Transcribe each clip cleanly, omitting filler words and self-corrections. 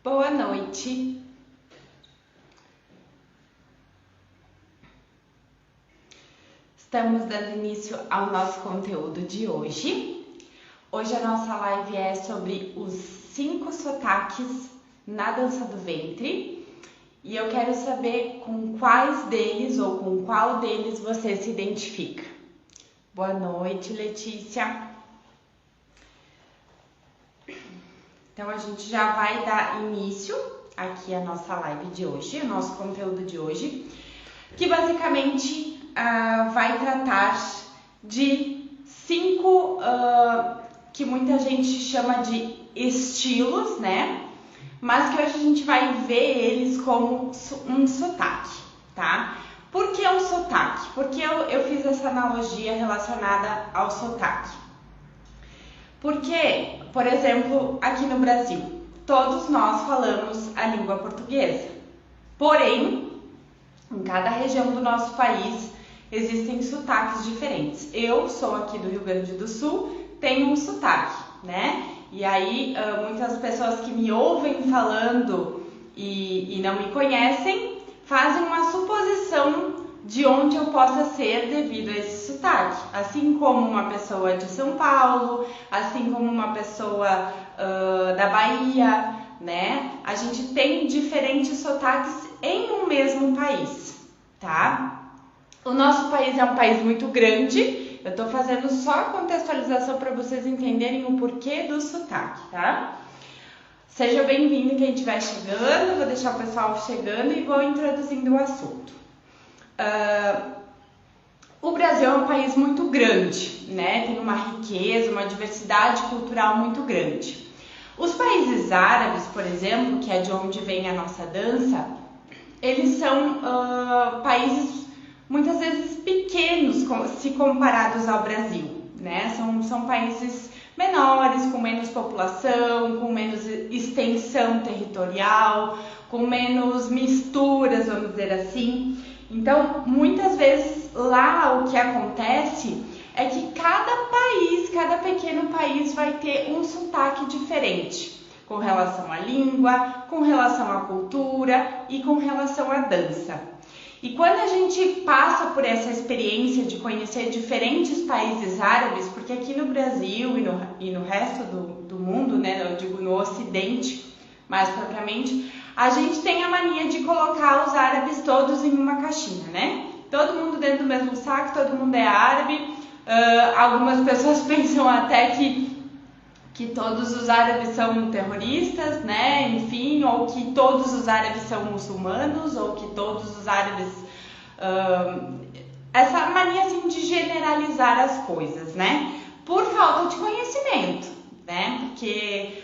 Boa noite. Estamos dando início ao nosso conteúdo de hoje. Hoje a nossa live é sobre os 5 sotaques na dança do ventre e eu quero saber com quais deles ou com qual deles você se identifica. Boa noite, Letícia. Então a gente já vai dar início aqui à nossa live de hoje, o nosso conteúdo de hoje, que basicamente vai tratar de 5 que muita gente chama de estilos, né? Mas que hoje a gente vai ver eles como um sotaque, tá? Por que um sotaque? Porque eu fiz essa analogia relacionada ao sotaque. Porque, por exemplo, aqui no Brasil, todos nós falamos a língua portuguesa. Porém, em cada região do nosso país existem sotaques diferentes. Eu sou aqui do Rio Grande do Sul, tenho um sotaque, né? E aí, muitas pessoas que me ouvem falando e não me conhecem, fazem uma suposição de onde eu possa ser devido a esse sotaque. Assim como uma pessoa de São Paulo, assim como uma pessoa da Bahia, né? A gente tem diferentes sotaques em um mesmo país, tá? O nosso país é um país muito grande. Eu tô fazendo só a contextualização para vocês entenderem o porquê do sotaque, tá? Seja bem-vindo quem estiver chegando, vou deixar o pessoal chegando e vou introduzindo o assunto. O Brasil é um país muito grande, né? Tem uma riqueza, uma diversidade cultural muito grande. Os países árabes, por exemplo, que é de onde vem a nossa dança, eles são países muitas vezes pequenos se comparados ao Brasil, né? São países menores, com menos população, com menos extensão territorial, com menos misturas, vamos dizer assim. Então, muitas vezes lá o que acontece é que cada pequeno país vai ter um sotaque diferente com relação à língua, com relação à cultura e com relação à dança. E quando a gente passa por essa experiência de conhecer diferentes países árabes, porque aqui no Brasil e no resto do mundo, né, eu digo no Ocidente mais propriamente, a gente tem a mania de colocar os árabes todos em uma caixinha, né? Todo mundo dentro do mesmo saco, todo mundo é árabe. Algumas pessoas pensam até que todos os árabes são terroristas, né? Enfim, ou que todos os árabes são muçulmanos, ou que todos os árabes... essa mania assim, de generalizar as coisas, né? Por falta de conhecimento, né? Porque...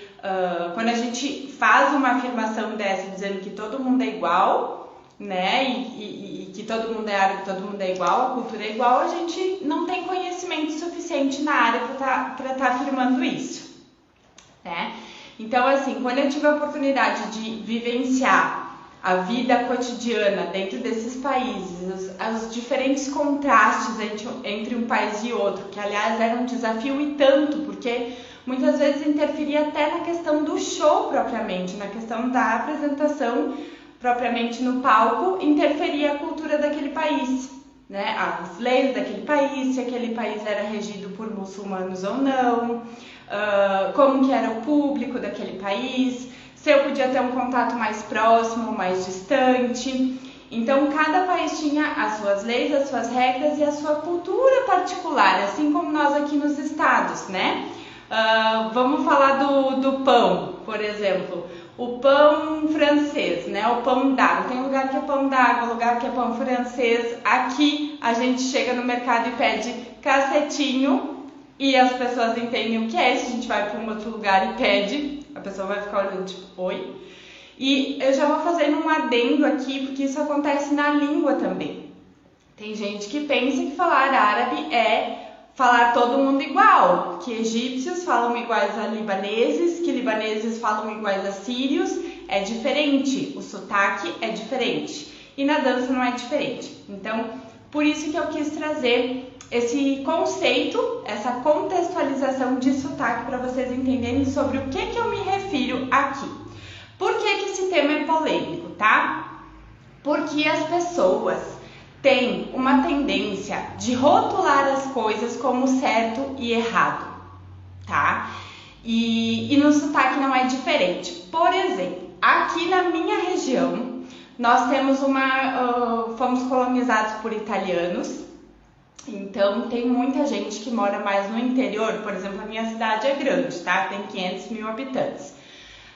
quando a gente faz uma afirmação dessa dizendo que todo mundo é igual, né, e que todo mundo é árabe, todo mundo é igual, a cultura é igual, a gente não tem conhecimento suficiente na área para estar afirmando isso, né? Então, assim, quando eu tive a oportunidade de vivenciar a vida cotidiana dentro desses países, os diferentes contrastes entre um país e outro, que aliás era um desafio e tanto, porque muitas vezes interferia até na questão do show propriamente, na questão da apresentação propriamente no palco, interferia a cultura daquele país, né? As leis daquele país, se aquele país era regido por muçulmanos ou não, como que era o público daquele país, se eu podia ter um contato mais próximo, mais distante. Então, cada país tinha as suas leis, as suas regras e a sua cultura particular, assim como nós aqui nos estados, né? Vamos falar do pão, por exemplo, o pão francês, né? O pão d'água. Tem lugar que é pão d'água, lugar que é pão francês. Aqui a gente chega no mercado e pede cacetinho e as pessoas entendem o que é isso. A gente vai para um outro lugar e pede, a pessoa vai ficar olhando tipo, oi. E eu já vou fazendo um adendo aqui, porque isso acontece na língua também. Tem gente que pensa que falar árabe é falar todo mundo igual, que egípcios falam iguais a libaneses, que libaneses falam iguais a sírios, é diferente, o sotaque é diferente e na dança não é diferente. Então, por isso que eu quis trazer esse conceito, essa contextualização de sotaque para vocês entenderem sobre o que eu me refiro aqui. Por que esse tema é polêmico, tá? Porque as pessoas têm uma tendência de rotular as coisas como certo e errado, tá? E no sotaque não é diferente. Por exemplo, aqui na minha região, nós temos fomos colonizados por italianos, então tem muita gente que mora mais no interior. Por exemplo, a minha cidade é grande, tá? Tem 500 mil habitantes.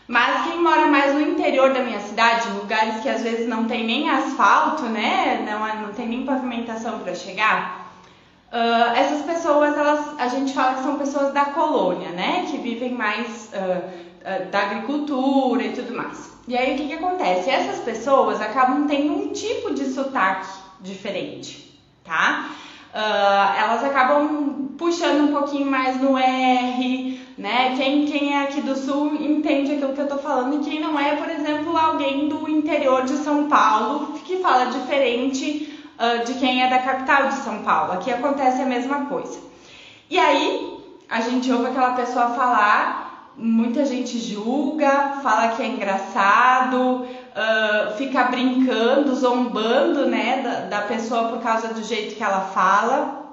Mas quem mora mais no interior da minha cidade, em lugares que às vezes não tem nem asfalto, né? Não tem nem pavimentação para chegar, essas pessoas, a gente fala que são pessoas da colônia, né? Que vivem mais da agricultura e tudo mais. E aí o que acontece? Essas pessoas acabam tendo um tipo de sotaque diferente, tá? Elas acabam puxando um pouquinho mais no R, né? Quem é aqui do sul entende aquilo que eu tô falando, e quem não é, por exemplo, alguém do interior de São Paulo que fala diferente de quem é da capital de São Paulo. Aqui acontece a mesma coisa. E aí a gente ouve aquela pessoa falar, muita gente julga, fala que é engraçado, fica brincando, zombando, né, da pessoa por causa do jeito que ela fala.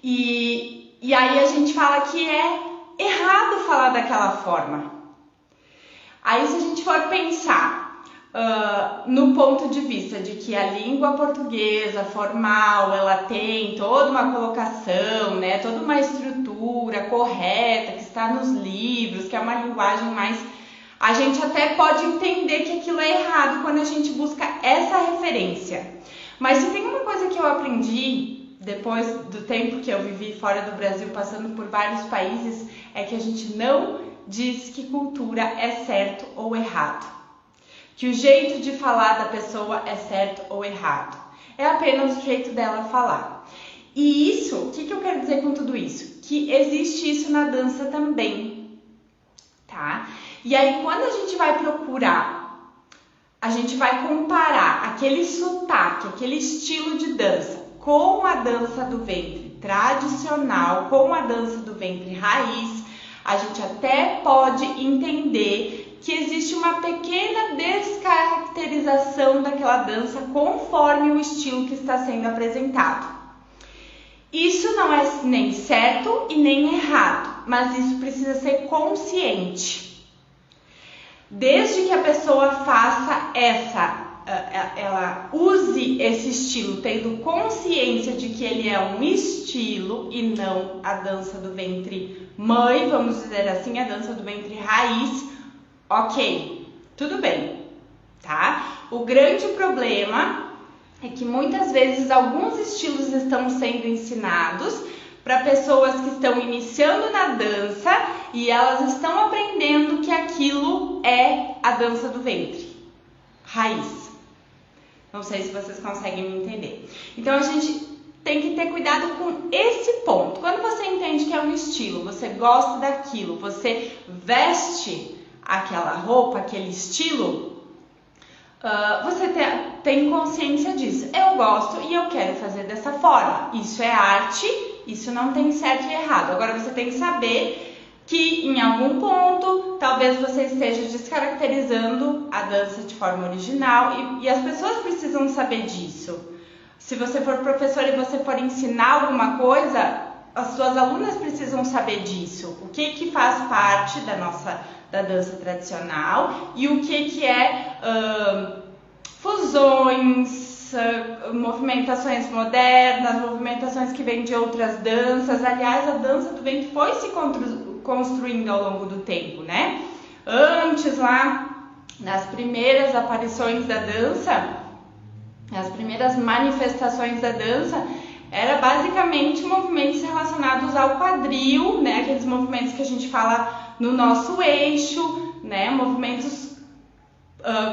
E aí a gente fala que é errado falar daquela forma. Aí se a gente for pensar no ponto de vista de que a língua portuguesa formal, ela tem toda uma colocação, né, toda uma estrutura correta, que está nos livros, que é uma linguagem mais... A gente até pode entender que aquilo é errado quando a gente busca essa referência. Mas se tem uma coisa que eu aprendi depois do tempo que eu vivi fora do Brasil, passando por vários países, é que a gente não diz que cultura é certo ou errado. Que o jeito de falar da pessoa é certo ou errado. É apenas o jeito dela falar. E isso, o que eu quero dizer com tudo isso? Que existe isso na dança também, tá? E aí, quando a gente vai procurar, a gente vai comparar aquele sotaque, aquele estilo de dança com a dança do ventre tradicional, com a dança do ventre raiz, a gente até pode entender que existe uma pequena descaracterização daquela dança conforme o estilo que está sendo apresentado. Isso não é nem certo e nem errado, mas isso precisa ser consciente. Desde que a pessoa faça ela use esse estilo, tendo consciência de que ele é um estilo e não a dança do ventre mãe, vamos dizer assim, a dança do ventre raiz, ok, tudo bem, tá? O grande problema é que muitas vezes alguns estilos estão sendo ensinados para pessoas que estão iniciando na dança e elas estão aprendendo que aquilo é a dança do ventre raiz. Não sei se vocês conseguem me entender. Então a gente tem que ter cuidado com esse ponto. Quando você entende que é um estilo, você gosta daquilo, você veste aquela roupa, aquele estilo, você tem consciência disso. Eu gosto e eu quero fazer dessa forma. Isso é arte, isso não tem certo e errado. Agora você tem que saber que em algum ponto talvez você esteja descaracterizando a dança de forma original e as pessoas precisam saber disso. Se você for professor e você for ensinar alguma coisa, as suas alunas precisam saber disso. O que faz parte da dança tradicional e o que é fusões, movimentações modernas, movimentações que vêm de outras danças. Aliás, a dança do ventre foi se construindo ao longo do tempo, né? Antes, lá, nas primeiras aparições da dança, as primeiras manifestações da dança, era basicamente movimentos relacionados ao quadril, né? Aqueles movimentos que a gente fala no nosso eixo, né? Movimentos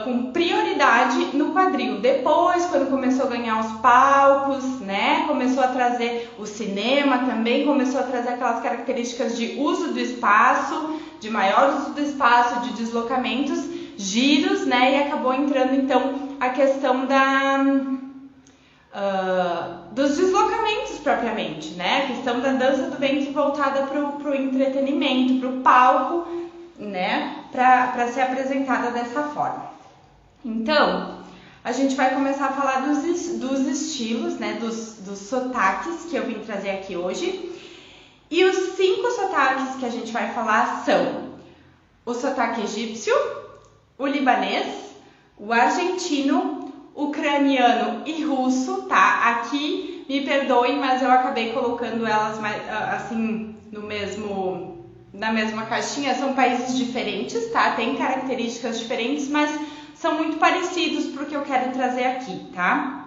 com prioridade no quadril. Depois, quando começou a ganhar os palcos, né? Começou a trazer o cinema também, começou a trazer aquelas características de uso do espaço, de maior uso do espaço, de deslocamentos, giros, né? E acabou entrando então a questão dos deslocamentos propriamente, né? A questão da dança do ventre voltada para o entretenimento, para o palco. né, para ser apresentada dessa forma. Então, a gente vai começar a falar dos estilos, né, dos sotaques que eu vim trazer aqui hoje. E os 5 sotaques que a gente vai falar são o sotaque egípcio, o libanês, o argentino, ucraniano e russo, tá? Aqui, me perdoem, mas eu acabei colocando elas assim na mesma caixinha. São países diferentes, tá? Tem características diferentes, mas são muito parecidos pro que eu quero trazer aqui, tá?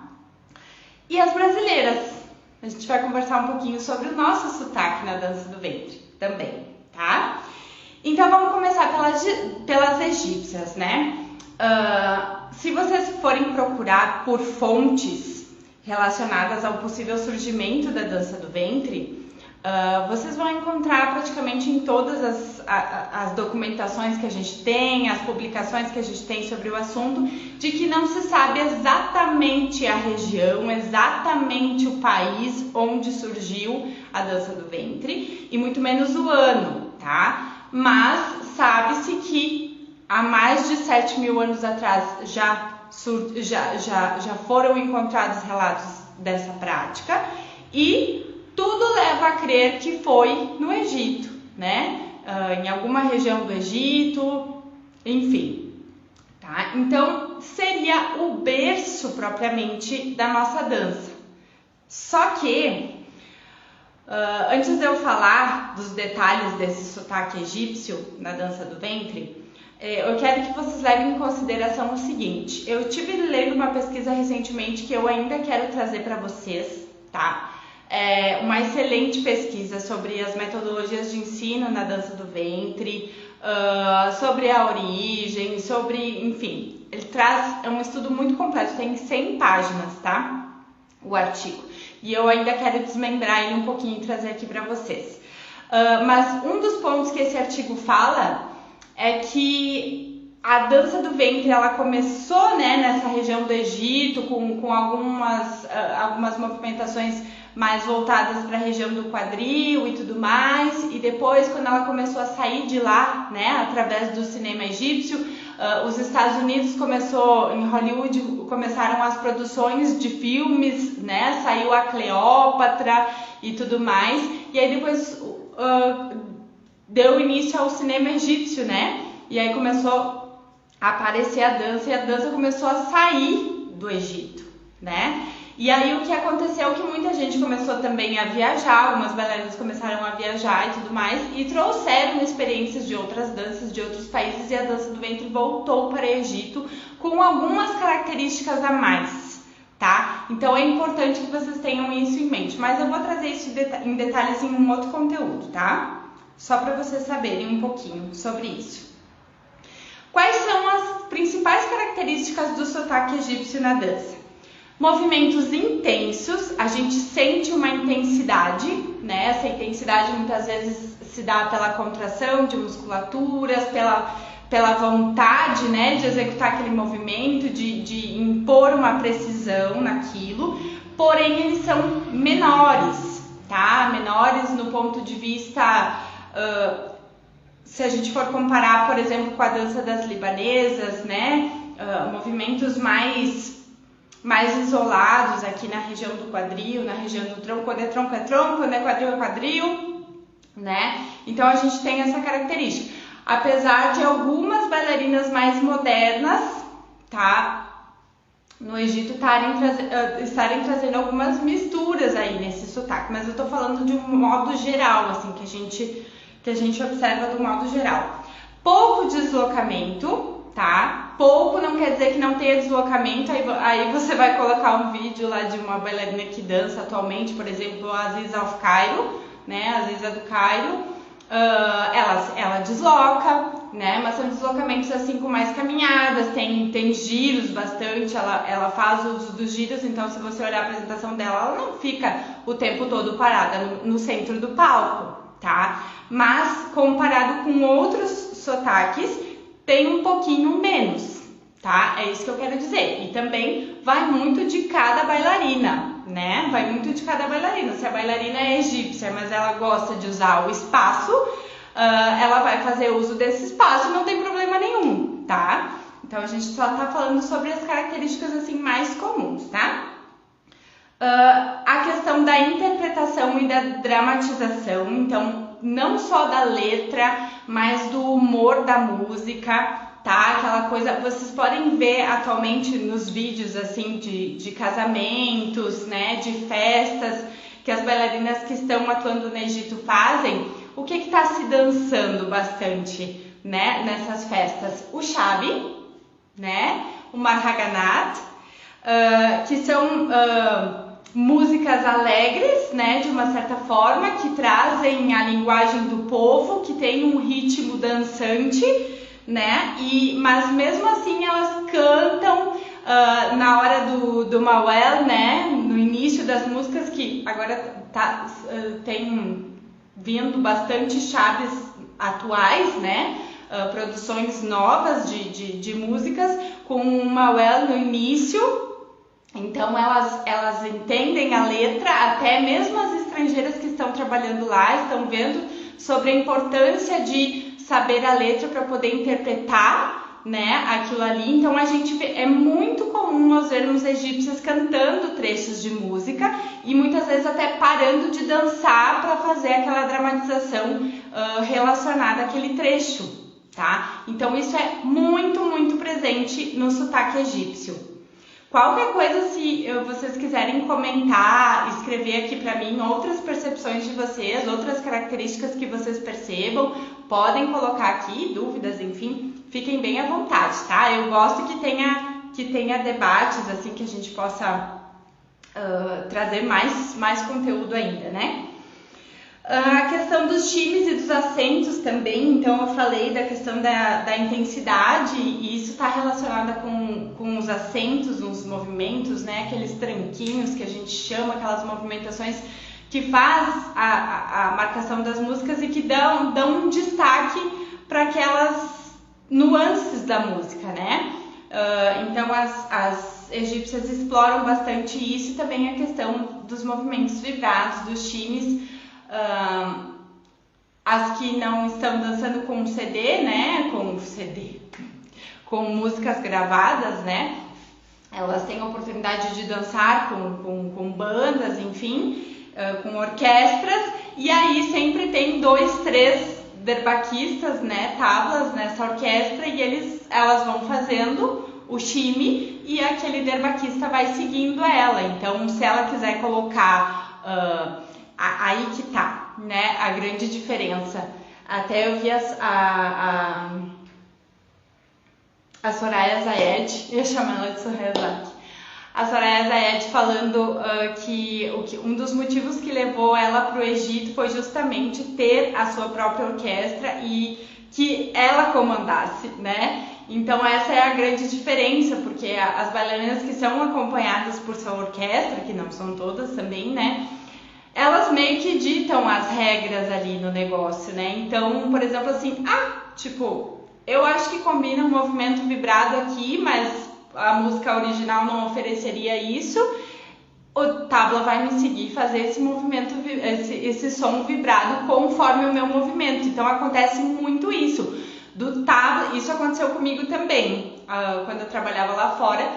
E as brasileiras? A gente vai conversar um pouquinho sobre o nosso sotaque na dança do ventre também, tá? Então vamos começar pelas egípcias, né? Se vocês forem procurar por fontes relacionadas ao possível surgimento da dança do ventre, vocês vão encontrar praticamente em todas as documentações que a gente tem, as publicações que a gente tem sobre o assunto, de que não se sabe exatamente a região, exatamente o país onde surgiu a dança do ventre e muito menos o ano, tá? Mas sabe-se que há mais de 7.000 anos atrás já foram encontrados relatos dessa prática e tudo leva a crer que foi no Egito, né? Em alguma região do Egito, enfim, tá? Então, seria o berço propriamente da nossa dança. Só que, antes de eu falar dos detalhes desse sotaque egípcio na dança do ventre, eu quero que vocês levem em consideração o seguinte. Eu tive lendo uma pesquisa recentemente que eu ainda quero trazer para vocês, tá? Uma excelente pesquisa sobre as metodologias de ensino na dança do ventre, sobre a origem, enfim, ele traz um estudo muito completo, tem 100 páginas, tá? O artigo. E eu ainda quero desmembrar ele um pouquinho e trazer aqui para vocês. Mas um dos pontos que esse artigo fala é que a dança do ventre, ela começou, né, nessa região do Egito, com algumas movimentações mais voltadas para a região do quadril e tudo mais, e depois, quando ela começou a sair de lá, né, através do cinema egípcio, os Estados Unidos em Hollywood começaram as produções de filmes, né, saiu a Cleópatra e tudo mais, e aí depois deu início ao cinema egípcio, né, e aí começou a aparecer a dança, e a dança começou a sair do Egito, né. E aí o que aconteceu é que muita gente começou também a viajar, algumas bailarinas começaram a viajar e tudo mais, e trouxeram experiências de outras danças de outros países, e a dança do ventre voltou para o Egito com algumas características a mais, tá? Então é importante que vocês tenham isso em mente, mas eu vou trazer isso em detalhes em um outro conteúdo, tá? Só para vocês saberem um pouquinho sobre isso. Quais são as principais características do sotaque egípcio na dança? Movimentos intensos, a gente sente uma intensidade, né? Essa intensidade muitas vezes se dá pela contração de musculaturas, pela vontade, né, de executar aquele movimento, de impor uma precisão naquilo, porém eles são menores, tá? Menores no ponto de vista, se a gente for comparar, por exemplo, com a dança das libanesas, né? Movimentos mais isolados aqui na região do quadril, na região do tronco. Quando é tronco é tronco, quando é quadril, né? Então a gente tem essa característica. Apesar de algumas bailarinas mais modernas, tá, no Egito estarem trazendo algumas misturas aí nesse sotaque, mas eu tô falando de um modo geral, assim, que a gente observa do modo geral. Pouco deslocamento, tá? Pouco não quer dizer que não tenha deslocamento, aí você vai colocar um vídeo lá de uma bailarina que dança atualmente, por exemplo, a Aziza of Cairo, né? A Aziza do Cairo, ela desloca, né? Mas são deslocamentos assim com mais caminhadas, tem giros bastante, ela faz uso dos giros, então se você olhar a apresentação dela, ela não fica o tempo todo parada no centro do palco, tá? Mas comparado com outros sotaques, tem um pouquinho menos, tá? É isso que eu quero dizer. E também vai muito de cada bailarina, né? Vai muito de cada bailarina. Se a bailarina é egípcia, mas ela gosta de usar o espaço, ela vai fazer uso desse espaço e não tem problema nenhum, tá? Então a gente só tá falando sobre as características assim mais comuns, tá? A questão da interpretação e da dramatização, então não só da letra, mas do humor da música, tá? Aquela coisa, vocês podem ver atualmente nos vídeos assim de casamentos, né, de festas que as bailarinas que estão atuando no Egito fazem. O que está se dançando bastante, né, nessas festas? O Shabi, né, o Marhaganat, que são músicas alegres, né, de uma certa forma, que trazem a linguagem do povo, que tem um ritmo dançante, né, mas mesmo assim elas cantam na hora do Mawel, né, no início das músicas, que agora tem vindo bastante chaves atuais, né, produções novas de músicas com o Mawel no início. Então elas entendem a letra, até mesmo as estrangeiras que estão trabalhando lá estão vendo sobre a importância de saber a letra para poder interpretar, né, aquilo ali. Então a gente vê, é muito comum nós vermos egípcias cantando trechos de música e muitas vezes até parando de dançar para fazer aquela dramatização relacionada àquele trecho, tá? Então isso é muito, muito presente no sotaque egípcio. Qualquer coisa, se vocês quiserem comentar, escrever aqui para mim outras percepções de vocês, outras características que vocês percebam, podem colocar aqui, dúvidas, enfim, fiquem bem à vontade, tá? Eu gosto que tenha debates, assim, que a gente possa trazer mais conteúdo ainda, né? A questão dos times e dos acentos também, então eu falei da questão da intensidade e isso está relacionado com os acentos nos movimentos, né? Aqueles tranquinhos que a gente chama, aquelas movimentações que faz a marcação das músicas e que dão um destaque para aquelas nuances da música, né? Então as egípcias exploram bastante isso e também a questão dos movimentos vibrados, dos times. As que não estão dançando com CD, né, com músicas gravadas, né, elas têm a oportunidade de dançar com bandas, enfim, com orquestras, e aí sempre tem 2, 3 derbaquistas, né, tablas nessa orquestra, e elas vão fazendo o time e aquele derbaquista vai seguindo ela. Então, se ela quiser colocar aí que tá, né, a grande diferença. Até eu vi a Soraya Zayed, eu chamo ela de Soraya Zayed. A Soraya Zayed falando que um dos motivos que levou ela para o Egito foi justamente ter a sua própria orquestra e que ela comandasse, né? Então essa é a grande diferença, porque as bailarinas que são acompanhadas por sua orquestra, que não são todas também, né? Elas meio que ditam as regras ali no negócio, né? Então, por exemplo, assim, eu acho que combina um movimento vibrado aqui, mas a música original não ofereceria isso. O tabla vai me seguir fazer esse movimento, esse som vibrado conforme o meu movimento. Então acontece muito isso. Do tabla, isso aconteceu comigo também, quando eu trabalhava lá fora.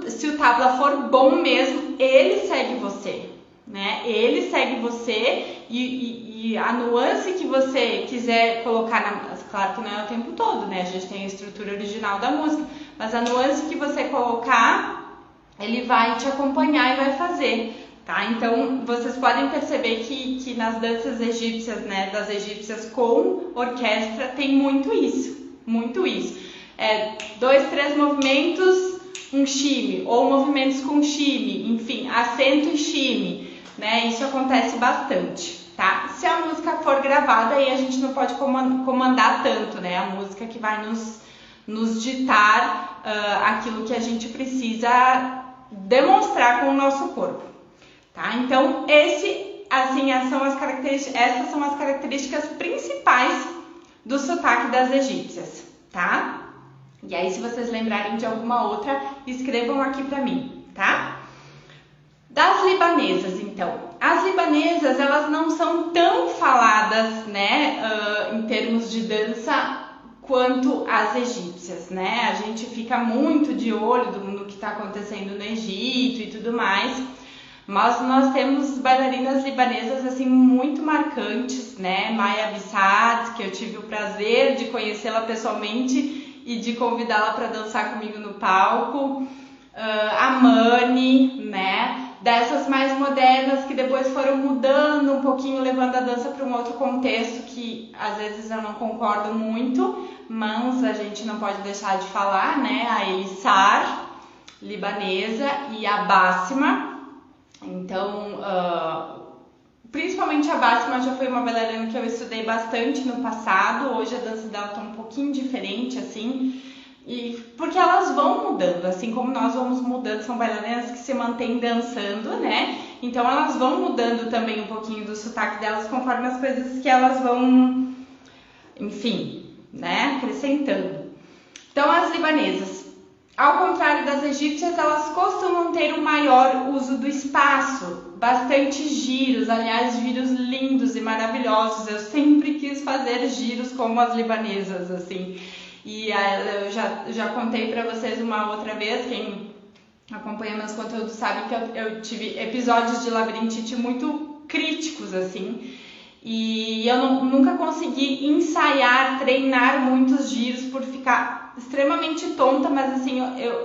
Se o tabla for bom mesmo, ele segue você. Né? Ele segue você e a nuance que você quiser colocar claro que não é o tempo todo, né? A gente tem a estrutura original da música, mas a nuance que você colocar, ele vai te acompanhar e vai fazer, tá? Então vocês podem perceber que nas danças egípcias, né, das egípcias com orquestra, tem muito isso. 2, 3 movimentos, um shime, ou movimentos com shime, enfim, acento e shime, né? Isso acontece bastante, tá? Se a música for gravada, aí a gente não pode comandar tanto, né? A música que vai nos ditar aquilo que a gente precisa demonstrar com o nosso corpo, tá? Então, essas são as características principais do sotaque das egípcias, tá? E aí, se vocês lembrarem de alguma outra, escrevam aqui pra mim, tá? Das libanesas, então. As libanesas, elas não são tão faladas, né, em termos de dança quanto as egípcias, né? A gente fica muito de olho no que está acontecendo no Egito e tudo mais, mas nós temos bailarinas libanesas assim muito marcantes, né? Maya Bissat, que eu tive o prazer de conhecê-la pessoalmente e de convidá-la para dançar comigo no palco, a Mani, né? Dessas mais modernas que depois foram mudando um pouquinho, levando a dança para um outro contexto que às vezes eu não concordo muito, mas a gente não pode deixar de falar, né? A Elissar, libanesa, e a Bassima. Então, principalmente a Bassima já foi uma bailarina que eu estudei bastante no passado. Hoje a dança dela está um pouquinho diferente, assim, e porque elas vão mudando, assim como nós vamos mudando, são bailarinas que se mantêm dançando, né? Então elas vão mudando também um pouquinho do sotaque delas conforme as coisas que elas vão, enfim, né, acrescentando. Então as libanesas, ao contrário das egípcias, elas costumam ter um maior uso do espaço, bastante giros, aliás, giros lindos e maravilhosos. Eu sempre quis fazer giros como as libanesas, assim. E eu já contei para vocês uma outra vez, quem acompanha meus conteúdos sabe que eu tive episódios de labirintite muito críticos, assim, e eu nunca consegui ensaiar, treinar muitos giros por ficar extremamente tonta, mas assim,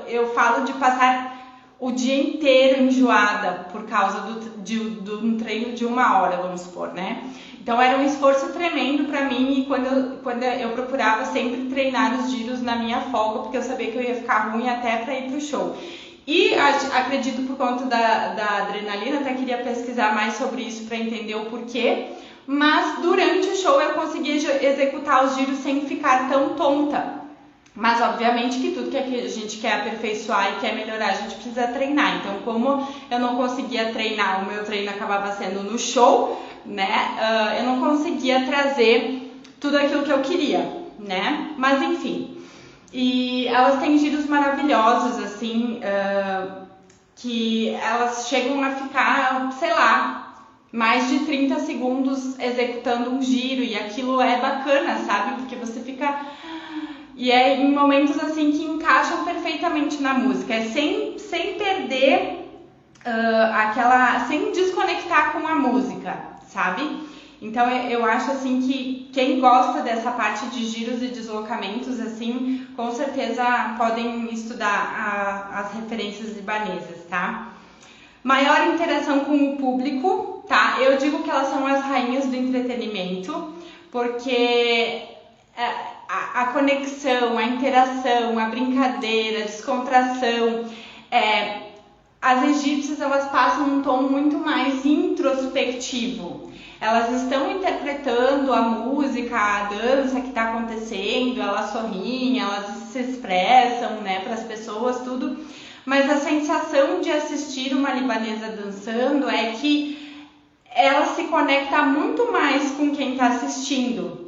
eu falo de passar o dia inteiro enjoada por causa de um treino de 1 hora, vamos supor, né? Então era um esforço tremendo para mim, e quando eu procurava sempre treinar os giros na minha folga, porque eu sabia que eu ia ficar ruim até para ir pro show. E acredito por conta da adrenalina, até queria pesquisar mais sobre isso para entender o porquê, mas durante o show eu conseguia executar os giros sem ficar tão tonta. Mas obviamente que tudo que a gente quer aperfeiçoar e quer melhorar, a gente precisa treinar. Então, como eu não conseguia treinar, o meu treino acabava sendo no show, né? Eu não conseguia trazer tudo aquilo que eu queria, né? Mas enfim. E elas têm giros maravilhosos, assim, que elas chegam a ficar, sei lá, mais de 30 segundos executando um giro, e aquilo é bacana, sabe? Porque você fica... E é em momentos assim que encaixam perfeitamente na música, é sem perder sem desconectar com a música, sabe? Então eu acho assim que quem gosta dessa parte de giros e deslocamentos, assim, com certeza podem estudar as referências libanesas, tá? Maior interação com o público, tá? Eu digo que elas são as rainhas do entretenimento, porque a conexão, a interação, a brincadeira, a descontração, as egípcias, elas passam um tom muito mais introspectivo. Elas estão interpretando a música, a dança que está acontecendo, elas sorriem, elas se expressam, né, para as pessoas, tudo. Mas a sensação de assistir uma libanesa dançando é que ela se conecta muito mais com quem está assistindo.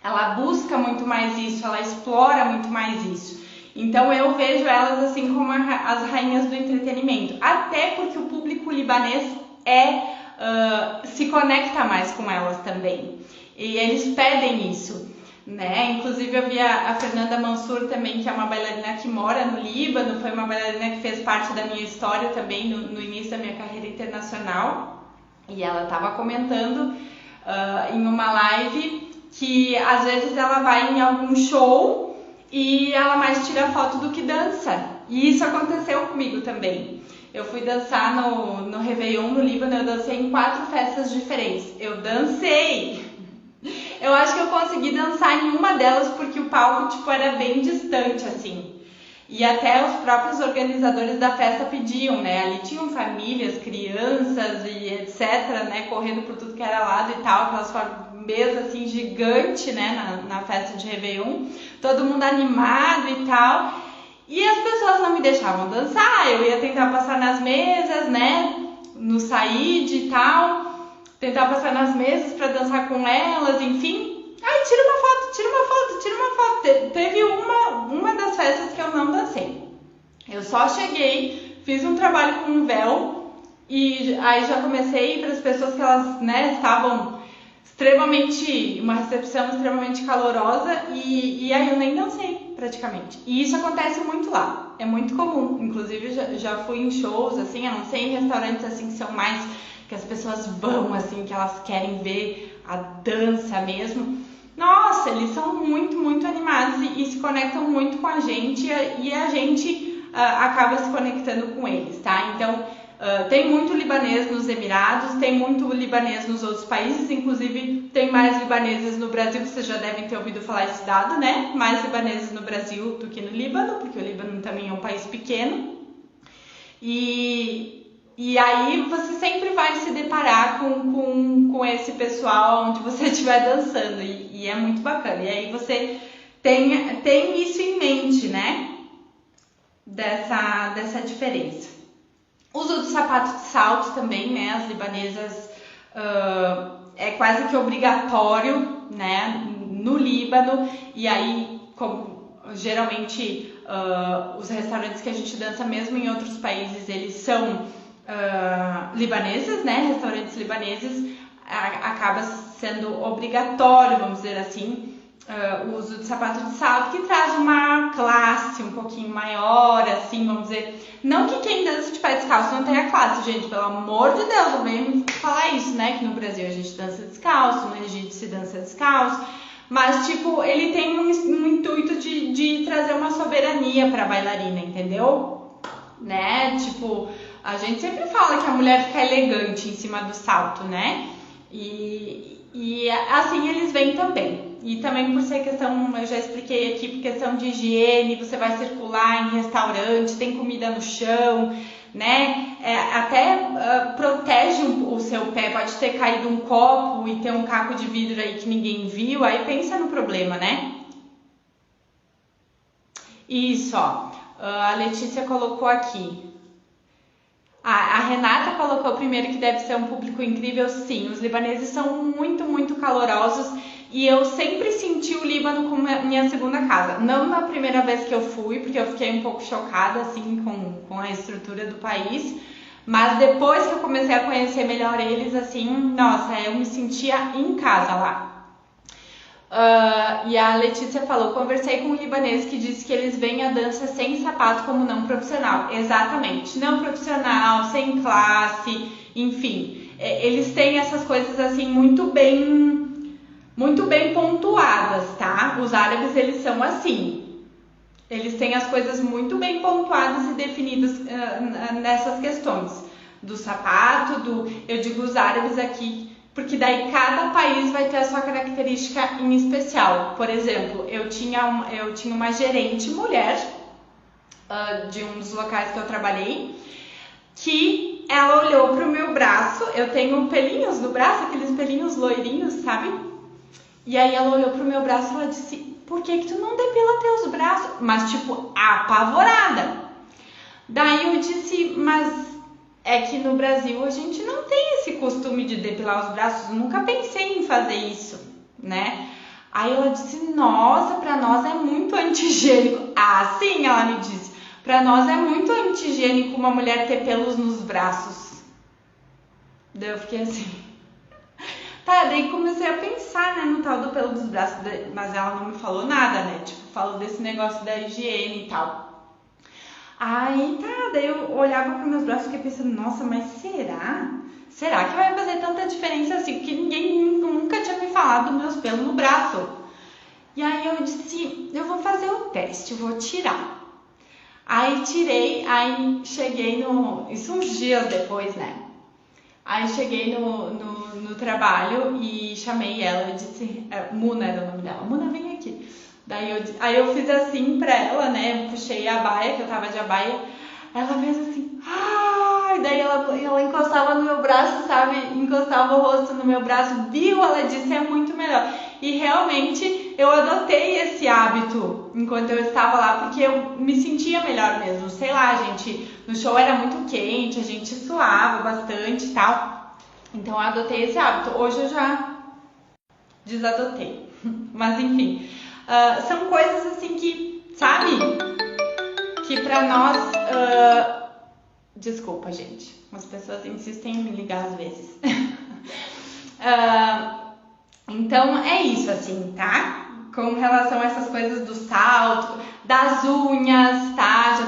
Ela busca muito mais isso, ela explora muito mais isso. Então eu vejo elas assim como as rainhas do entretenimento. Até porque o público libanês se conecta mais com elas também. E eles pedem isso, né? Inclusive eu vi a Fernanda Mansur também, que é uma bailarina que mora no Líbano. Foi uma bailarina que fez parte da minha história também no início da minha carreira internacional. E ela estava comentando em uma live que às vezes ela vai em algum show e ela mais tira foto do que dança. E isso aconteceu comigo também. Eu fui dançar no Réveillon no Líbano, eu dancei em 4 festas diferentes. Eu dancei! Eu acho que eu consegui dançar em uma delas porque o palco era bem distante, assim. E até os próprios organizadores da festa pediam, né? Ali tinham famílias, crianças e etc, né? Correndo por tudo que era lado e tal, aquelas mesa assim gigante, né, na festa de Réveillon, todo mundo animado e tal, e as pessoas não me deixavam dançar. Eu ia tentar passar nas mesas, né, no Said e tal, tentar passar nas mesas para dançar com elas, enfim. Aí tira uma foto. Teve uma das festas que eu não dancei. Eu só cheguei, fiz um trabalho com um véu, e aí já comecei para as pessoas que elas, né, estavam uma recepção extremamente calorosa e aí eu nem dancei praticamente. E isso acontece muito lá, é muito comum. Inclusive já fui em shows, assim, eu não sei, em restaurantes assim que são mais, que as pessoas vão, assim, que elas querem ver a dança mesmo. Nossa, eles são muito, muito animados e se conectam muito com a gente e a gente acaba se conectando com eles, tá? Então, tem muito libanês nos Emirados, tem muito libanês nos outros países, inclusive tem mais libaneses no Brasil, vocês já devem ter ouvido falar esse dado, né? Mais libaneses no Brasil do que no Líbano, porque o Líbano também é um país pequeno. E aí você sempre vai se deparar com esse pessoal onde você estiver dançando e é muito bacana. E aí você tem isso em mente, né? Dessa diferença. Uso de sapato de salto também, né? As libanesas é quase que obrigatório, né? No Líbano. E aí, como geralmente os restaurantes que a gente dança mesmo em outros países, eles são libaneses, né? Restaurantes libaneses, acaba sendo obrigatório, vamos dizer assim, o uso de sapato de salto, que traz uma classe um pouquinho maior, assim, vamos dizer. Não que quem dança de pé descalço não tenha classe, gente, pelo amor de Deus, não vem falar isso, né? Que no Brasil a gente dança descalço, no Egito se dança descalço, mas, tipo, ele tem um intuito de trazer uma soberania pra bailarina, entendeu? Né? Tipo, a gente sempre fala que a mulher fica elegante em cima do salto, né? E assim eles vêm também. E também por ser questão, eu já expliquei aqui, por questão de higiene, você vai circular em restaurante, tem comida no chão, né? Até protege o seu pé, pode ter caído um copo e ter um caco de vidro aí que ninguém viu, aí pensa no problema, né? Isso, ó, a Letícia colocou aqui. A Renata colocou primeiro que deve ser um público incrível. Sim, os libaneses são muito, muito calorosos e eu sempre senti o Líbano como minha segunda casa. Não na primeira vez que eu fui, porque eu fiquei um pouco chocada assim com a estrutura do país, mas depois que eu comecei a conhecer melhor eles, assim, nossa, eu me sentia em casa lá. E a Letícia falou, conversei com um libanês que disse que eles veem a dança sem sapato como não profissional. Exatamente, não profissional, sem classe, enfim. Eles têm essas coisas assim muito bem pontuadas, tá? Os árabes, eles são assim. Eles têm as coisas muito bem pontuadas e definidas nessas questões. Do sapato, eu digo os árabes aqui, porque daí cada país vai ter a sua característica em especial. Por exemplo, eu tinha uma gerente mulher de um dos locais que eu trabalhei, que ela olhou pro meu braço, eu tenho pelinhos no braço, aqueles pelinhos loirinhos, sabe? E aí ela olhou pro meu braço e ela disse, por que tu não depila teus braços? Mas tipo, apavorada. Daí eu disse, mas é que no Brasil a gente não tem esse costume de depilar os braços, eu nunca pensei em fazer isso, né? Aí ela disse, nossa, pra nós é muito anti-higiênico. Ah, sim, ela me disse, pra nós é muito anti-higiênico uma mulher ter pelos nos braços. Daí eu fiquei assim, tá, daí comecei a pensar, né, no tal do pelo dos braços, mas ela não me falou nada, né, tipo, falou desse negócio da higiene e tal. Aí tá, daí eu olhava para meus braços e fiquei pensando, nossa, mas será? Será que vai fazer tanta diferença assim? Porque ninguém nunca tinha me falado dos meus pelos no braço. E aí eu disse, eu vou fazer o teste, vou tirar. Aí tirei, aí cheguei isso uns dias depois, né? Aí cheguei no trabalho e chamei ela, eu disse, Muna era o nome dela, Muna, vem aqui. Aí eu fiz assim pra ela, né? Puxei a baia, que eu tava de abaia. Ela fez assim, ai! Daí ela encostava no meu braço, sabe? Encostava o rosto no meu braço, viu? Ela disse, é muito melhor. E realmente eu adotei esse hábito enquanto eu estava lá, porque eu me sentia melhor mesmo. Sei lá, gente, no show era muito quente, a gente suava bastante e tal. Então eu adotei esse hábito. Hoje eu já desadotei. Mas enfim. São coisas assim que, sabe, que pra nós, desculpa gente, as pessoas insistem em me ligar às vezes, Então é isso, assim, tá? Com relação a essas coisas do salto, das unhas, tá? Já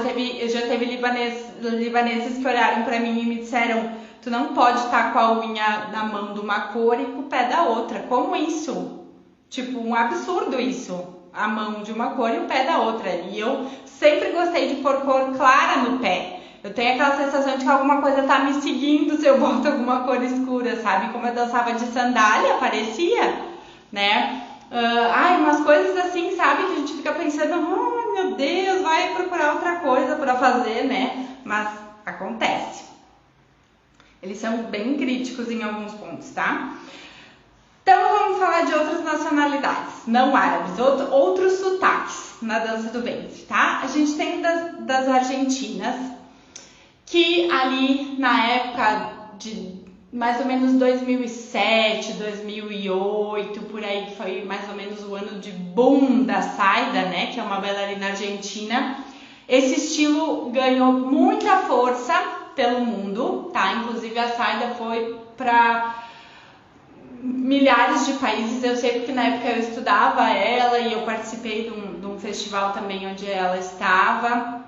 teve libaneses que olharam pra mim e me disseram: tu não pode estar com a unha na mão de uma cor e com o pé da outra. Como isso? Tipo, um absurdo isso. A mão de uma cor e o pé da outra. E eu sempre gostei de pôr cor clara no pé. Eu tenho aquela sensação de que alguma coisa tá me seguindo se eu boto alguma cor escura, sabe? Como eu dançava de sandália, parecia, né? Umas coisas assim, sabe? Que a gente fica pensando: oh, meu Deus, vai procurar outra coisa pra fazer, né? Mas acontece. Eles são bem críticos em alguns pontos, tá? Então vamos falar de outras nacionalidades, não árabes, outros sotaques na dança do ventre, tá? A gente tem das argentinas, que ali na época de mais ou menos 2007, 2008, por aí, que foi mais ou menos o ano de boom da Saida, né? Que é uma bailarina argentina. Esse estilo ganhou muita força pelo mundo, tá? Inclusive a Saida foi para milhares de países. Eu sei porque na época eu estudava ela e eu participei de um festival também onde ela estava.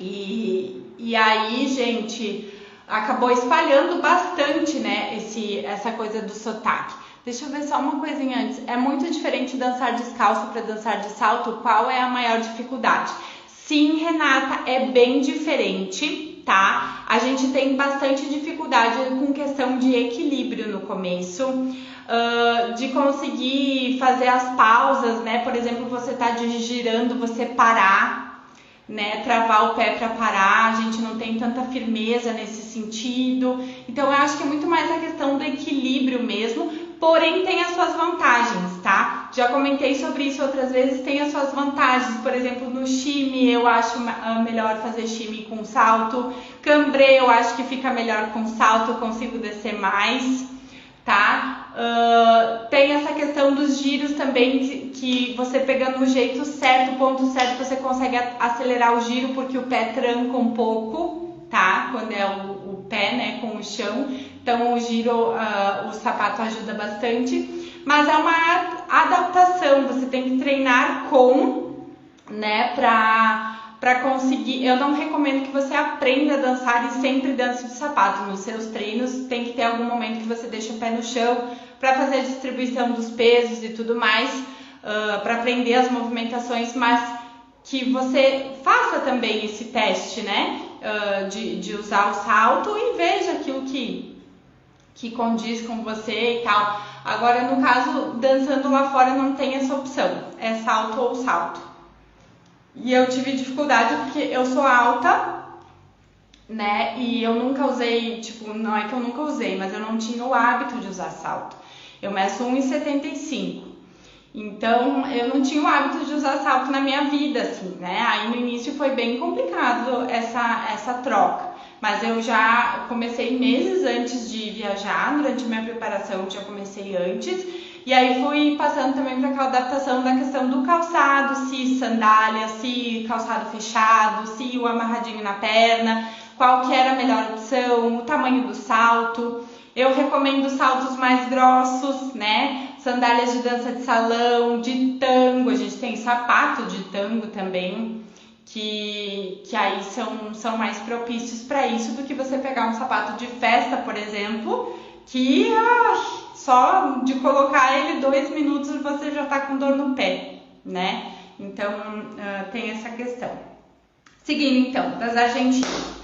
E aí, gente, acabou espalhando bastante, né, essa coisa do sotaque. Deixa eu ver só uma coisinha antes. É muito diferente dançar descalço para dançar de salto? Qual é a maior dificuldade? Sim, Renata, é bem diferente, tá? A gente tem bastante dificuldade com questão de equilíbrio no começo, de conseguir fazer as pausas, né? Por exemplo, você tá girando, você parar, né? Travar o pé para parar, a gente não tem tanta firmeza nesse sentido. Então, eu acho que é muito mais a questão do equilíbrio mesmo, porém tem as suas vantagens, tá? Já comentei sobre isso outras vezes, tem as suas vantagens. Por exemplo, no shimmy eu acho melhor fazer shimmy com salto. Cambré eu acho que fica melhor com salto, eu consigo descer mais, tá? Tem essa questão dos giros também, que você pegando o jeito certo, o ponto certo, você consegue acelerar o giro porque o pé tranca um pouco, tá? Quando é o pé, né, com o chão. Então o giro, o sapato ajuda bastante. Mas é uma adaptação, você tem que treinar né, pra conseguir. Eu não recomendo que você aprenda a dançar e sempre dance de sapato. Nos seus treinos tem que ter algum momento que você deixa o pé no chão para fazer a distribuição dos pesos e tudo mais, para aprender as movimentações, mas que você faça também esse teste, né, de usar o salto e veja aquilo que condiz com você e tal. Agora, no caso, dançando lá fora não tem essa opção, é salto ou salto. E eu tive dificuldade porque eu sou alta, né, e eu nunca usei, tipo, não é que eu nunca usei, mas eu não tinha o hábito de usar salto. Eu meço 1,75, então eu não tinha o hábito de usar salto na minha vida, assim, né, aí no início foi bem complicado essa troca. Mas eu já comecei meses antes de viajar, durante a minha preparação eu já comecei antes. E aí fui passando também para aquela adaptação da questão do calçado, se sandália, se calçado fechado, se o amarradinho na perna, qual que era a melhor opção, o tamanho do salto. Eu recomendo saltos mais grossos, né? Sandálias de dança de salão, de tango, a gente tem sapato de tango também, que aí são mais propícios para isso do que você pegar um sapato de festa, por exemplo, que só de colocar ele 2 minutos você já tá com dor no pé, né? Então tem essa questão. Seguindo então, das argentinas.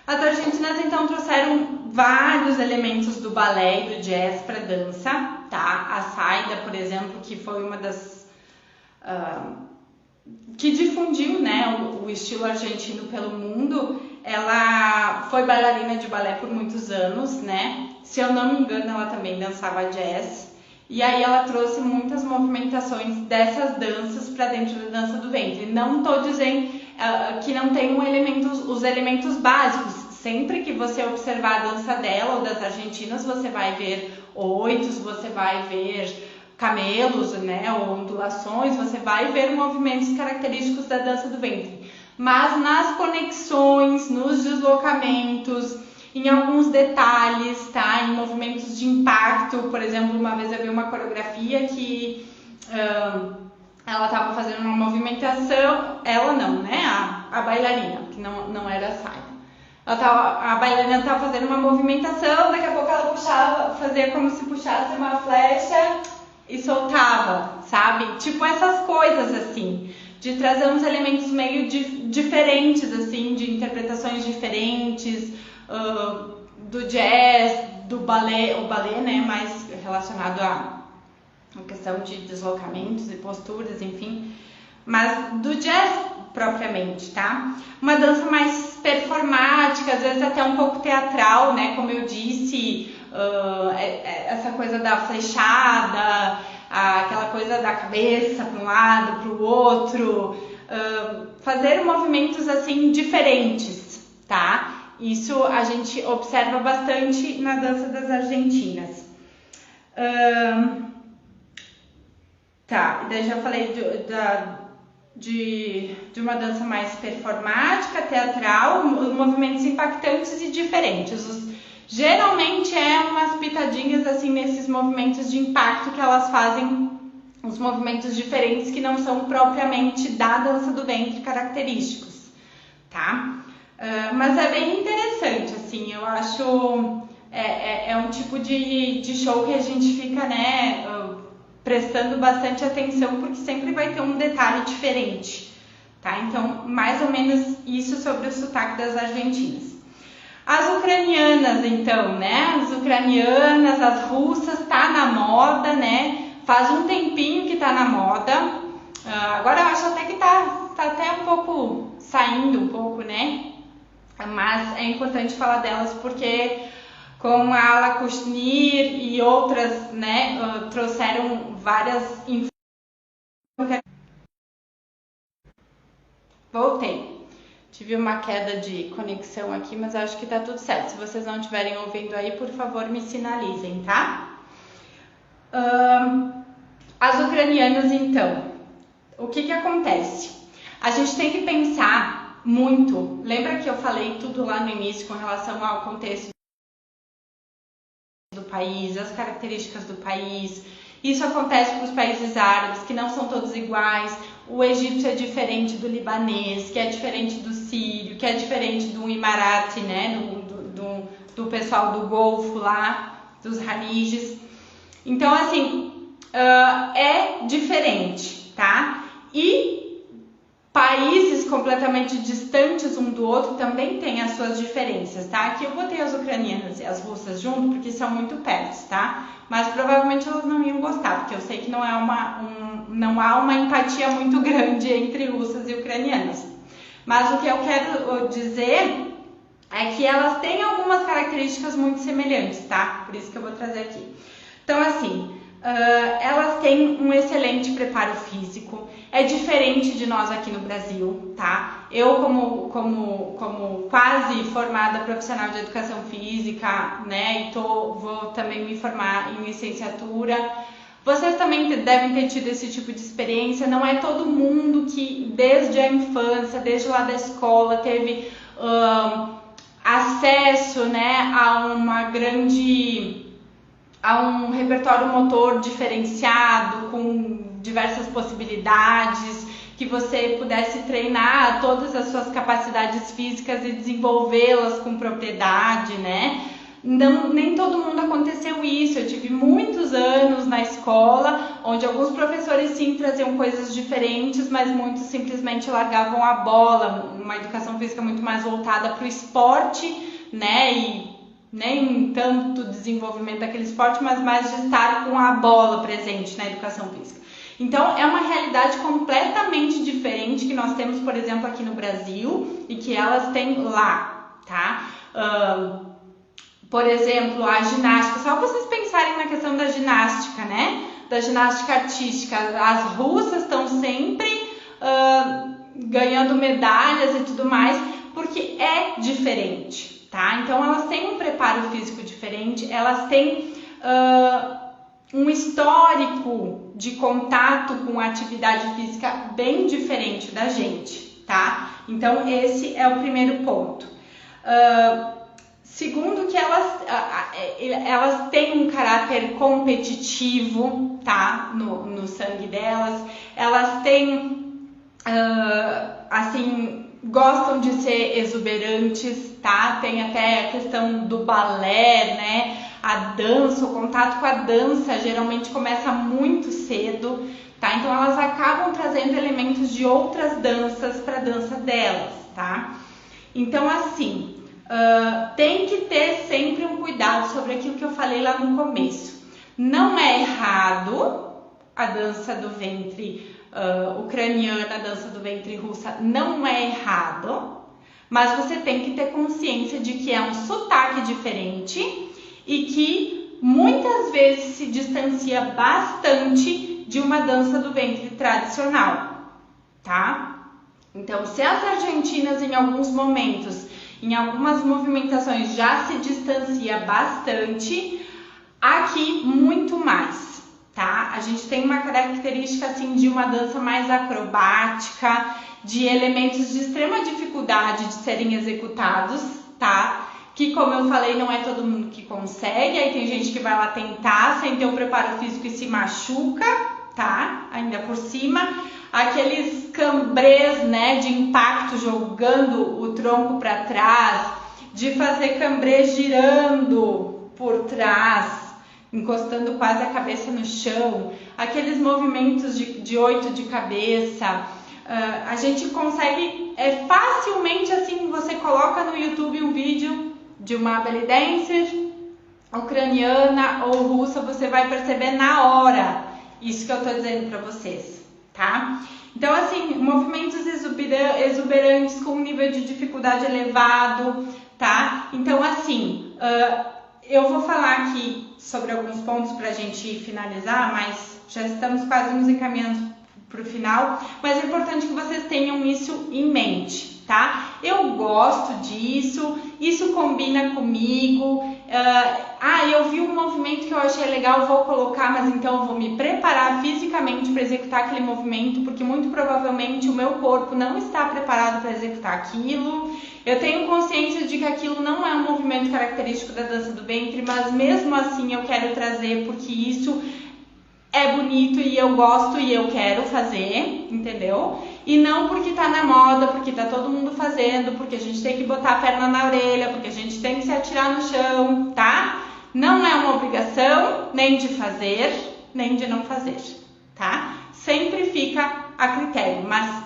As argentinas então trouxeram vários elementos do balé e do jazz para dança, tá? A Saida, por exemplo, que foi uma das que difundiu, né, o estilo argentino pelo mundo. Ela foi bailarina de balé por muitos anos, né? Se eu não me engano, ela também dançava jazz. E aí ela trouxe muitas movimentações dessas danças para dentro da dança do ventre. Não estou dizendo que não tem os elementos básicos. Sempre que você observar a dança dela ou das argentinas, você vai ver oitos, você vai ver camelos, né, ou ondulações, você vai ver movimentos característicos da dança do ventre. Mas nas conexões, nos deslocamentos, em alguns detalhes, tá? Em movimentos de impacto. Por exemplo, uma vez eu vi uma coreografia que ela estava fazendo uma movimentação, ela não, né? A bailarina, que não era a saia. A bailarina estava fazendo uma movimentação, daqui a pouco ela puxava, fazia como se puxasse uma flecha e soltava, sabe? Tipo essas coisas assim, de trazer uns elementos meio diferentes, assim, de interpretações diferentes, do jazz, do balé, o balé, né, mais relacionado a questão de deslocamentos e posturas, enfim, mas do jazz propriamente, tá? Uma dança mais performática, às vezes até um pouco teatral, né? Como eu disse, essa coisa da flechada, aquela coisa da cabeça para um lado, para o outro, fazer movimentos assim diferentes, tá? Isso a gente observa bastante na dança das argentinas. Tá, e daí já falei de uma dança mais performática, teatral, movimentos impactantes e diferentes. Geralmente umas pitadinhas assim nesses movimentos de impacto que elas fazem, os movimentos diferentes que não são propriamente da dança do ventre característicos, tá? Mas é bem interessante, assim, eu acho, um tipo de show que a gente fica, né, prestando bastante atenção, porque sempre vai ter um detalhe diferente, tá? Então, mais ou menos isso sobre o sotaque das argentinas. As ucranianas, então, né? As ucranianas, as russas, tá na moda, né? Faz um tempinho que tá na moda. Agora eu acho até que tá até um pouco saindo um pouco, né? Mas é importante falar delas porque com a Alla Kushnir e outras, né, trouxeram várias Voltei. Tive uma queda de conexão aqui, mas acho que tá tudo certo. Se vocês não estiverem ouvindo aí, por favor, me sinalizem, tá? As ucranianas, então, o que acontece? A gente tem que pensar muito. Lembra que eu falei tudo lá no início com relação ao contexto do país, as características do país? Isso acontece para os países árabes, que não são todos iguais. O egípcio é diferente do libanês, que é diferente do sírio, que é diferente do imarate, né, do pessoal do Golfo lá, dos Haliges. Então, assim, é diferente, tá? E países completamente distantes um do outro também têm as suas diferenças, tá? Aqui eu botei as ucranianas e as russas junto porque são muito perto, tá? Mas provavelmente elas não iam gostar, porque eu sei que não há uma empatia muito grande entre russas e ucranianas. Mas o que eu quero dizer é que elas têm algumas características muito semelhantes, tá? Por isso que eu vou trazer aqui. Então, assim, elas têm um excelente preparo físico, é diferente de nós aqui no Brasil, tá? Eu, como quase formada profissional de educação física, né, e vou também me formar em licenciatura, vocês também devem ter tido esse tipo de experiência. Não é todo mundo que desde a infância, desde lá da escola, teve acesso, né, a um repertório motor diferenciado, com diversas possibilidades, que você pudesse treinar todas as suas capacidades físicas e desenvolvê-las com propriedade, né? Não, nem todo mundo aconteceu isso. Eu tive muitos anos na escola, onde alguns professores sim traziam coisas diferentes, mas muitos simplesmente largavam a bola, uma educação física muito mais voltada para o esporte, né? E nem tanto desenvolvimento daquele esporte, mas mais de estar com a bola presente na educação física. Então, é uma realidade completamente diferente que nós temos, por exemplo, aqui no Brasil e que elas têm lá, tá? Por exemplo, a ginástica, só vocês pensarem na questão da ginástica, né? Da ginástica artística, as russas estão sempre ganhando medalhas e tudo mais, porque é diferente, tá? Então, elas têm um preparo físico diferente, elas têm um histórico de contato com a atividade física bem diferente da gente, tá? Então, esse é o primeiro ponto. Segundo, que elas têm um caráter competitivo, tá? No sangue delas. Elas têm, assim, gostam de ser exuberantes, tá? Tem até a questão do balé, né? A dança, o contato com a dança geralmente começa muito cedo, tá? Então elas acabam trazendo elementos de outras danças para a dança delas, tá? Então, assim, tem que ter sempre um cuidado sobre aquilo que eu falei lá no começo. Não é errado a dança do ventre ucraniana, a dança do ventre russa, não é errado, mas você tem que ter consciência de que é um sotaque diferente e que muitas vezes se distancia bastante de uma dança do ventre tradicional, tá? Então, se as argentinas em alguns momentos, em algumas movimentações já se distancia bastante, aqui muito mais, tá? A gente tem uma característica assim de uma dança mais acrobática, de elementos de extrema dificuldade de serem executados, tá? Que, como eu falei, não é todo mundo que consegue, aí tem gente que vai lá tentar sem ter o preparo físico e se machuca, tá? Ainda por cima, aqueles cambrês, né, de impacto jogando o tronco para trás, de fazer cambrê girando por trás, encostando quase a cabeça no chão, aqueles movimentos de 8 de cabeça, a gente consegue facilmente, assim, você coloca no YouTube um vídeo de uma belly dancer ucraniana ou russa, você vai perceber na hora isso que eu tô dizendo para vocês, tá? Então, assim, movimentos exuberantes com um nível de dificuldade elevado, tá? Então, assim, eu vou falar aqui sobre alguns pontos pra gente finalizar, mas já estamos quase nos encaminhando pro final, mas é importante que vocês tenham isso em mente, tá? Eu gosto disso, isso combina comigo, eu vi um movimento que eu achei legal, vou colocar, mas então eu vou me preparar fisicamente para executar aquele movimento, porque muito provavelmente o meu corpo não está preparado para executar aquilo. Eu tenho consciência de que aquilo não é um movimento característico da dança do ventre, mas mesmo assim eu quero trazer porque isso é bonito e eu gosto e eu quero fazer, entendeu? E não porque tá na moda, porque tá todo mundo fazendo, porque a gente tem que botar a perna na orelha, porque a gente tem que se atirar no chão, tá? Não é uma obrigação nem de fazer, nem de não fazer, tá? Sempre fica a critério, mas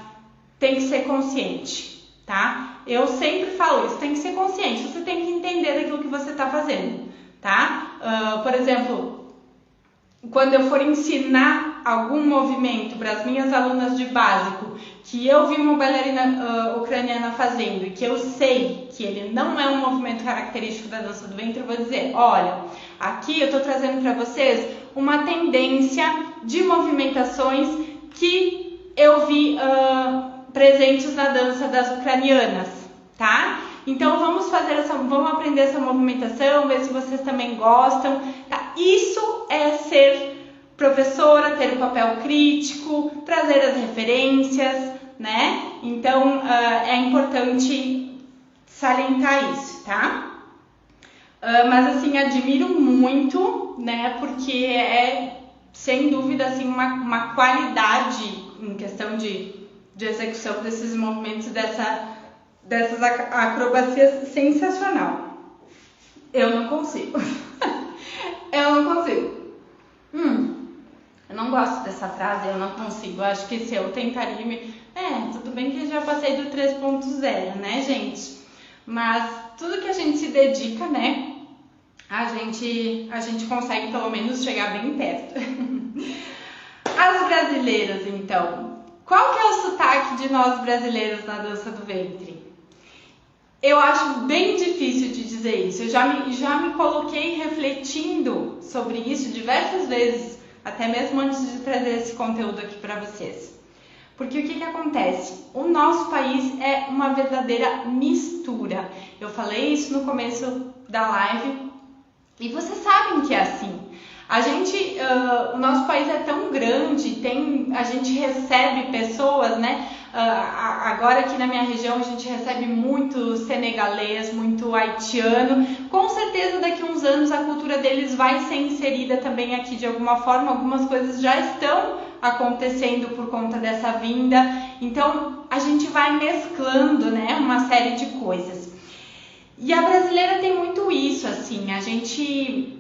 tem que ser consciente, tá? Eu sempre falo isso, tem que ser consciente, você tem que entender daquilo que você tá fazendo, tá? Por exemplo, quando eu for ensinar algum movimento para as minhas alunas de básico, que eu vi uma bailarina ucraniana fazendo e que eu sei que ele não é um movimento característico da dança do ventre, eu vou dizer, olha, aqui eu estou trazendo para vocês uma tendência de movimentações que eu vi presentes na dança das ucranianas, tá? Então vamos aprender essa movimentação, ver se vocês também gostam, tá? Isso é ser professora, ter o papel crítico, trazer as referências, né? Então é importante salientar isso, tá? Mas assim, admiro muito, né? Porque é sem dúvida assim uma qualidade em questão de execução desses movimentos, dessas acrobacias sensacional. Eu não consigo. Eu não consigo. Eu não gosto dessa frase, eu não consigo. Eu acho que se eu tentaria tudo bem que eu já passei do 3.0, né, gente? Mas tudo que a gente se dedica, né, a gente consegue pelo menos chegar bem perto. As brasileiras, então. Qual que é o sotaque de nós brasileiros na dança do ventre? Eu acho bem difícil de dizer isso. Eu já me coloquei refletindo sobre isso diversas vezes, até mesmo antes de trazer esse conteúdo aqui para vocês. Porque o que acontece? O nosso país é uma verdadeira mistura. Eu falei isso no começo da live e vocês sabem que é assim. O nosso país é tão grande, a gente recebe pessoas, né? Agora aqui na minha região a gente recebe muito senegalês, muito haitiano. Com certeza daqui a uns anos a cultura deles vai ser inserida também aqui de alguma forma. Algumas coisas já estão acontecendo por conta dessa vinda. Então a gente vai mesclando, né, uma série de coisas. E a brasileira tem muito isso, assim, a gente...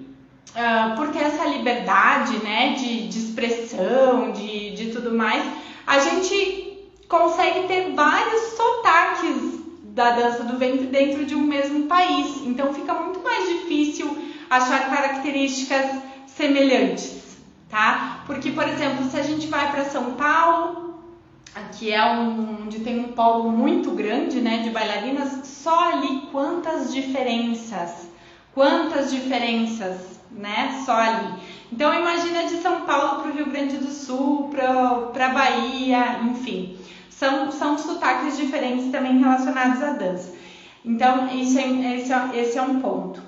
por ter essa liberdade, né, de expressão, de tudo mais, a gente consegue ter vários sotaques da dança do ventre dentro de um mesmo país. Então fica muito mais difícil achar características semelhantes, tá? Porque, por exemplo, se a gente vai para São Paulo, que é onde tem um polo muito grande, né, de bailarinas, só ali quantas diferenças, né, só ali. Então imagina de São Paulo para o Rio Grande do Sul, para Bahia, enfim, são sotaques diferentes também relacionados à dança. Então esse é um ponto.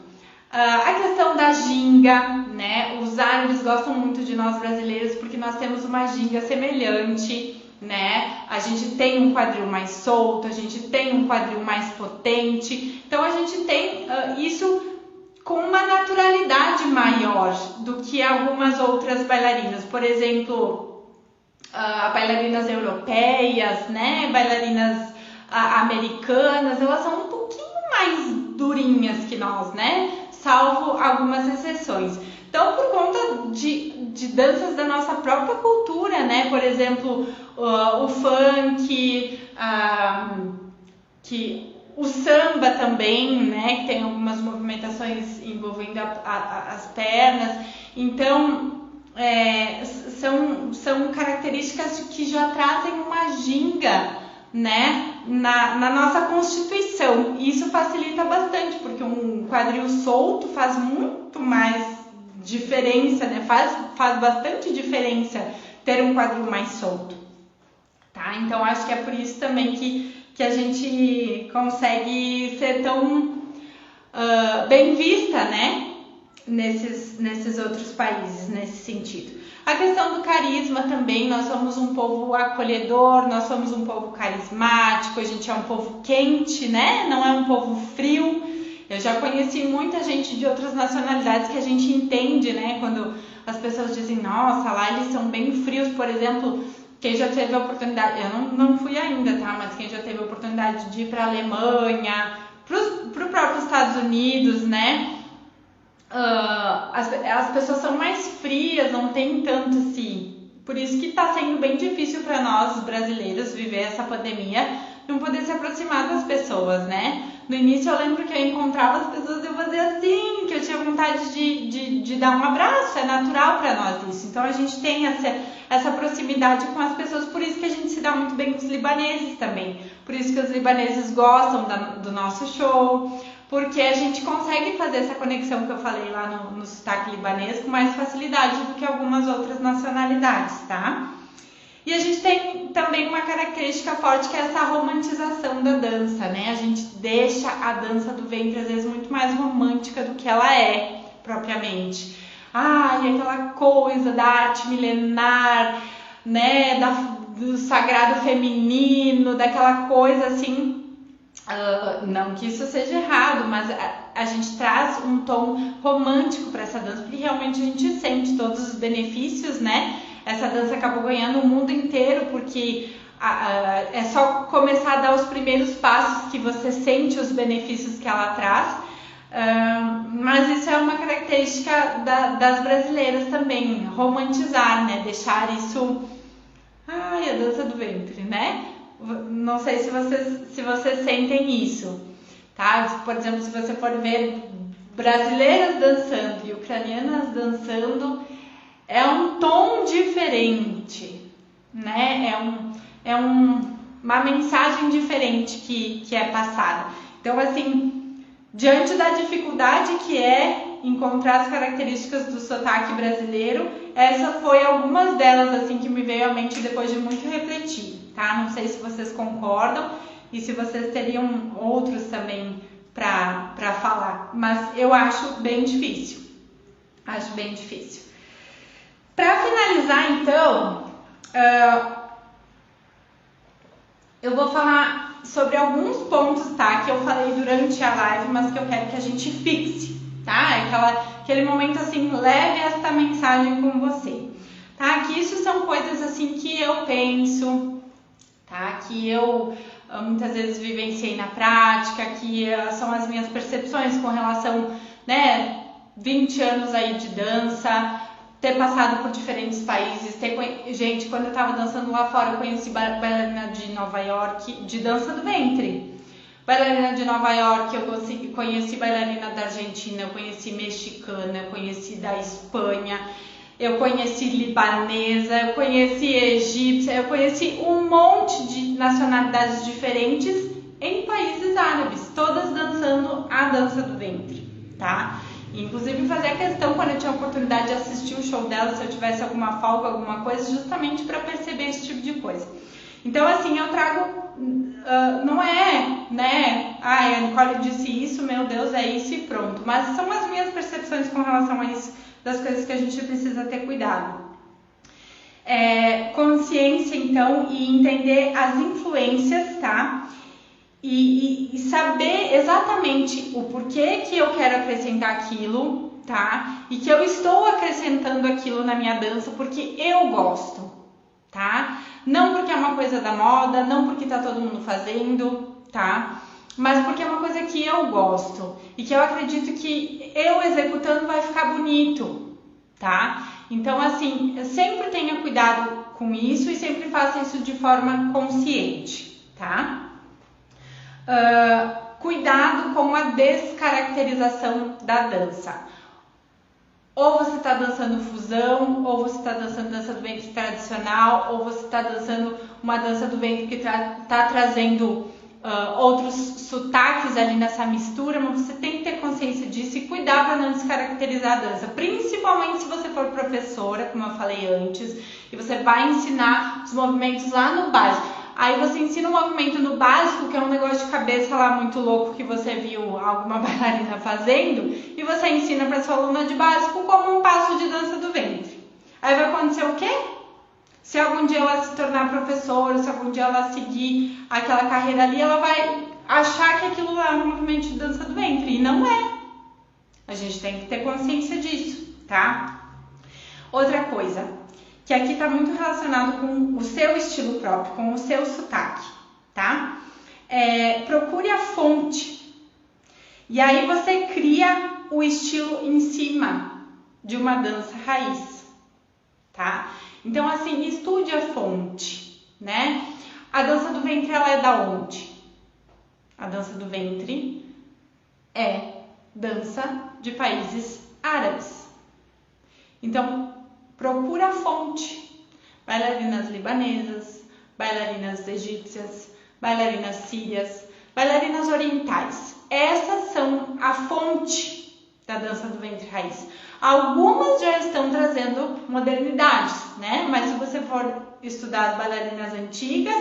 A questão da ginga, né, eles gostam muito de nós brasileiros porque nós temos uma ginga semelhante, né? A gente tem um quadril mais solto, a gente tem um quadril mais potente, então a gente tem isso com uma naturalidade maior do que algumas outras bailarinas. Por exemplo, bailarinas europeias, né? Bailarinas americanas, elas são um pouquinho mais durinhas que nós, né? Salvo algumas exceções. Então, por conta de danças da nossa própria cultura, né? Por exemplo, o funk, o samba também, né? Que tem algumas movimentações envolvendo as pernas. Então, são características que já trazem uma ginga, né, na nossa constituição. E isso facilita bastante, porque um quadril solto faz muito mais diferença, né? Faz bastante diferença ter um quadril mais solto, tá? Então acho que é por isso também que a gente consegue ser tão bem vista, né? Nesses outros países, nesse sentido. A questão do carisma também, nós somos um povo acolhedor, nós somos um povo carismático, a gente é um povo quente, né? Não é um povo frio. Eu já conheci muita gente de outras nacionalidades que a gente entende, né? Quando as pessoas dizem, nossa, lá eles são bem frios, por exemplo, quem já teve a oportunidade, eu não fui ainda, tá? Mas quem já teve a oportunidade de ir para a Alemanha, para o próprio Estados Unidos, né? As pessoas são mais frias, não tem tanto assim. Por isso que está sendo bem difícil para nós, os brasileiros, viver essa pandemia, não poder se aproximar das pessoas, né? No início eu lembro que eu encontrava as pessoas e eu fazia assim, que eu tinha vontade de dar um abraço, é natural para nós isso. Então a gente tem essa proximidade com as pessoas, por isso que a gente se dá muito bem com os libaneses também. Por isso que os libaneses gostam do nosso show, porque a gente consegue fazer essa conexão que eu falei lá no sotaque libanês com mais facilidade do que algumas outras nacionalidades, tá? E a gente tem também uma característica forte que é essa romantização da dança, né? A gente deixa a dança do ventre às vezes muito mais romântica do que ela é propriamente. E aquela coisa da arte milenar, né? Do sagrado feminino, daquela coisa assim. Não que isso seja errado, mas a gente traz um tom romântico para essa dança, porque realmente a gente sente todos os benefícios, né? Essa dança acabou ganhando o mundo inteiro, porque é só começar a dar os primeiros passos que você sente os benefícios que ela traz. Mas isso é uma característica das brasileiras também, romantizar, né? Deixar isso... a dança do ventre, né? Não sei se vocês sentem isso, tá? Por exemplo, se você for ver brasileiras dançando e ucranianas dançando, é um tom diferente, né? É uma mensagem diferente que é passada. Então, assim, diante da dificuldade que é encontrar as características do sotaque brasileiro, essa foi algumas delas, assim, que me veio à mente depois de muito refletir, tá? Não sei se vocês concordam e se vocês teriam outros também para falar, mas eu acho bem difícil. Acho bem difícil. Para finalizar, então, eu vou falar sobre alguns pontos, tá? Que eu falei durante a live, mas que eu quero que a gente fixe, tá? Aquele momento assim, leve esta mensagem com você, tá? Que isso são coisas assim que eu penso, tá? Que eu muitas vezes vivenciei na prática, que são as minhas percepções com relação, né? 20 anos aí de dança, ter passado por diferentes países, gente, quando eu tava dançando lá fora, eu conheci bailarina de Nova York, de dança do ventre. Bailarina de Nova York, eu conheci bailarina da Argentina, eu conheci mexicana, eu conheci da Espanha, eu conheci libanesa, eu conheci egípcia, eu conheci um monte de nacionalidades diferentes em países árabes, todas dançando a dança do ventre, tá? Inclusive fazia questão, quando eu tinha a oportunidade de assistir o show dela, se eu tivesse alguma folga, alguma coisa, justamente para perceber esse tipo de coisa. Então, assim, eu trago, não é, né, a Nicole disse isso, meu Deus, é isso e pronto. Mas são as minhas percepções com relação a isso, das coisas que a gente precisa ter cuidado. Consciência, então, e entender as influências, tá? E saber exatamente o porquê que eu quero acrescentar aquilo, tá? E que eu estou acrescentando aquilo na minha dança porque eu gosto, tá? Não porque é uma coisa da moda, não porque tá todo mundo fazendo, tá? Mas porque é uma coisa que eu gosto e que eu acredito que eu executando vai ficar bonito, tá? Então, assim, sempre tenha cuidado com isso e sempre faça isso de forma consciente, tá? Cuidado com a descaracterização da dança. Ou você está dançando fusão, ou você está dançando dança do ventre tradicional, ou você está dançando uma dança do ventre que está trazendo outros sotaques ali nessa mistura, mas você tem que ter consciência disso e cuidar para não descaracterizar a dança, principalmente se você for professora, como eu falei antes, e você vai ensinar os movimentos lá no básico. Aí você ensina um movimento no básico, que é um negócio de cabeça lá muito louco que você viu alguma bailarina fazendo, e você ensina para sua aluna de básico como um passo de dança do ventre. Aí vai acontecer o quê? Se algum dia ela se tornar professora, se algum dia ela seguir aquela carreira ali, ela vai achar que aquilo lá é um movimento de dança do ventre, e não é. A gente tem que ter consciência disso, tá? Outra coisa, que aqui está muito relacionado com o seu estilo próprio, com o seu sotaque, tá? Procure a fonte. E aí você cria o estilo em cima de uma dança raiz, tá? Então, assim, estude a fonte, né? A dança do ventre, ela é da onde? A dança do ventre é dança de países árabes. Então, procura a fonte. Bailarinas libanesas, bailarinas egípcias, bailarinas sírias, bailarinas orientais. Essas são a fonte da dança do ventre raiz. Algumas já estão trazendo modernidades, né? Mas se você for estudar as bailarinas antigas,